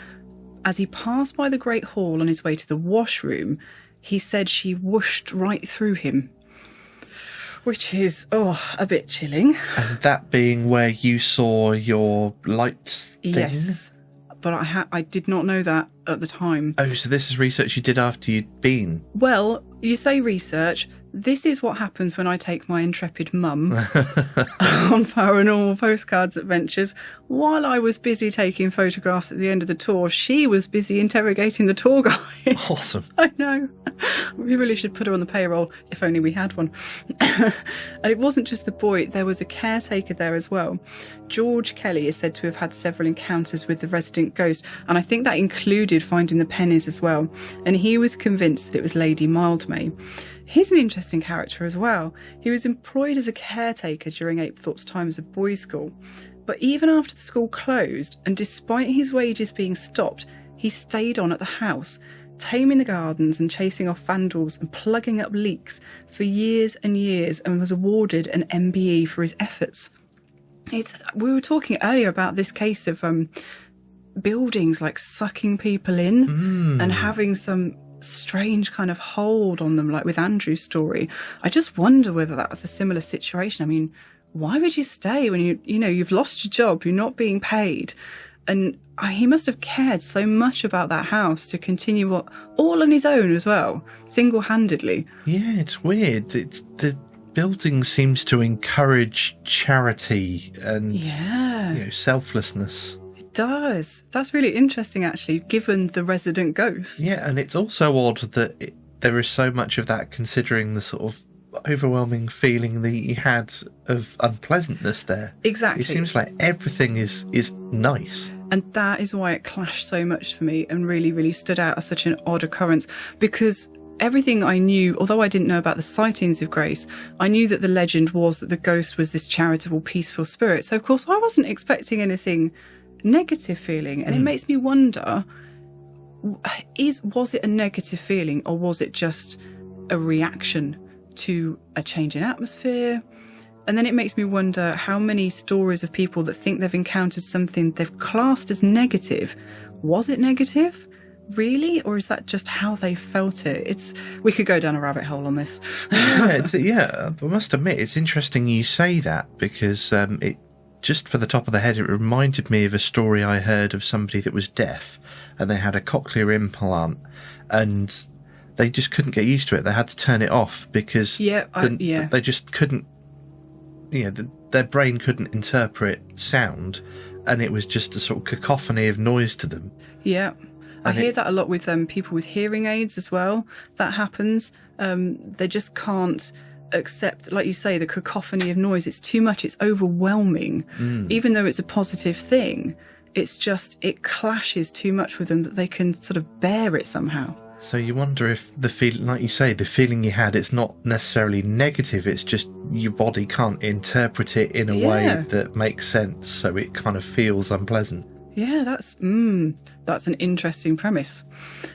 As he passed by the Great Hall on his way to the washroom, he said she whooshed right through him. Which is, a bit chilling. And that being where you saw your light thing? Yes, but I did not know that at the time. Oh, so this is research you did after you'd been? Well, you say research. This is what happens when I take my intrepid mum on Paranormal Postcards adventures. While I was busy taking photographs at the end of the tour, she was busy interrogating the tour guide. Awesome. I know. We really should put her on the payroll, if only we had one. And it wasn't just the boy, there was a caretaker there as well. George Kelly is said to have had several encounters with the resident ghost, and I think that included finding the pennies as well. And he was convinced that it was Lady Mildmay. He's an interesting character as well. He was employed as a caretaker during Apethorpe's time as a boys' school. But even after the school closed, and despite his wages being stopped, he stayed on at the house, taming the gardens and chasing off vandals and plugging up leaks for years and years, and was awarded an MBE for his efforts. We were talking earlier about this case of buildings like sucking people in and having some strange kind of hold on them, like with Andrew's story. I just wonder whether that was a similar situation. I mean, why would you stay when you've lost your job, you're not being paid? And he must have cared so much about that house to continue all on his own as well, single-handedly. Yeah, it's weird. The building seems to encourage charity and selflessness. Does. That's really interesting, actually, given the resident ghost. Yeah, and it's also odd that there is so much of that, considering the sort of overwhelming feeling that he had of unpleasantness there. Exactly. It seems like everything is nice. And that is why it clashed so much for me and really, really stood out as such an odd occurrence, because everything I knew, although I didn't know about the sightings of Grace, I knew that the legend was that the ghost was this charitable, peaceful spirit. So, of course, I wasn't expecting anything negative feeling, and it makes me wonder, was it a negative feeling, or was it just a reaction to a change in atmosphere? And then it makes me wonder how many stories of people that think they've encountered something they've classed as negative. Was it negative, really, or is that just how they felt it? We could go down a rabbit hole on this. I must admit, it's interesting you say that, because it just for the top of the head, it reminded me of a story I heard of somebody that was deaf, and they had a cochlear implant, and they just couldn't get used to it. They had to turn it off because they just couldn't, their brain couldn't interpret sound, and it was just a sort of cacophony of noise to them. Yeah. I hear that a lot with people with hearing aids as well. That happens. They just can't accept, like you say, the cacophony of noise. It's too much. It's overwhelming. Even though it's a positive thing, it clashes too much with them that they can sort of bear it somehow. So you wonder if the feeling, like you say, the feeling you had, it's not necessarily negative. It's just your body can't interpret it in a way that makes sense. So it kind of feels unpleasant. Yeah, that's an interesting premise.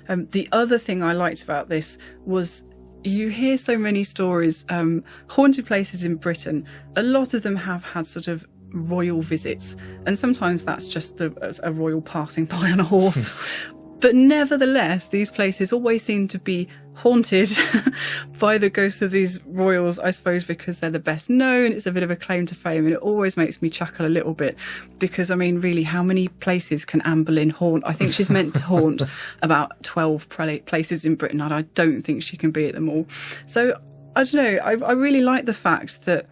The other thing I liked about this was you hear so many stories, haunted places in Britain. A lot of them have had sort of royal visits, and sometimes that's just a royal passing by on a horse. But nevertheless, these places always seem to be haunted by the ghosts of these royals, I suppose, because they're the best known. It's a bit of a claim to fame, and it always makes me chuckle a little bit because, I mean, really, how many places can Anne Boleyn haunt? I think she's meant to haunt about 12 places in Britain, and I don't think she can be at them all. So, I don't know, I really like the fact that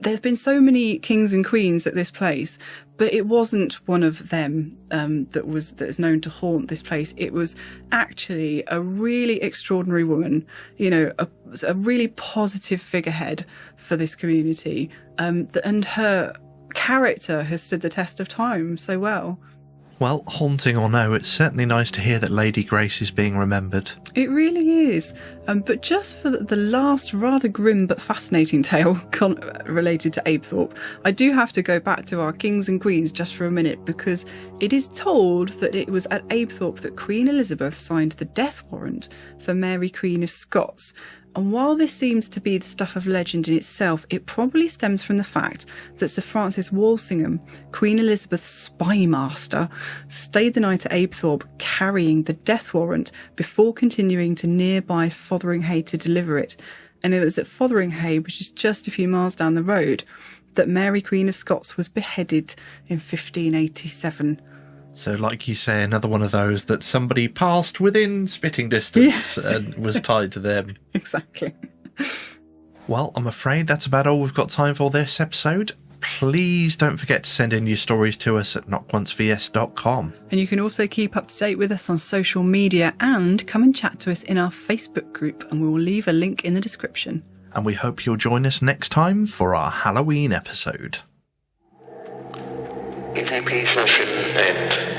there have been so many kings and queens at this place, but it wasn't one of them that is known to haunt this place. It was actually a really extraordinary woman, you know, a really positive figurehead for this community, and her character has stood the test of time so well. Well, haunting or no, it's certainly nice to hear that Lady Grace is being remembered. It really is. But just for the last rather grim but fascinating tale related to Apethorpe, I do have to go back to our kings and queens just for a minute, because it is told that it was at Apethorpe that Queen Elizabeth signed the death warrant for Mary, Queen of Scots. And while this seems to be the stuff of legend in itself, it probably stems from the fact that Sir Francis Walsingham, Queen Elizabeth's spy master, stayed the night at Apethorpe carrying the death warrant before continuing to nearby Fotheringhay to deliver it. And it was at Fotheringhay, which is just a few miles down the road, that Mary, Queen of Scots was beheaded in 1587. So, like you say, another one of those that somebody passed within spitting distance and was tied to them. Exactly. Well, I'm afraid that's about all we've got time for this episode. Please don't forget to send in your stories to us at knockOncevs.com. And you can also keep up to date with us on social media and come and chat to us in our Facebook group, and we will leave a link in the description. And we hope you'll join us next time for our Halloween episode. EVP session end.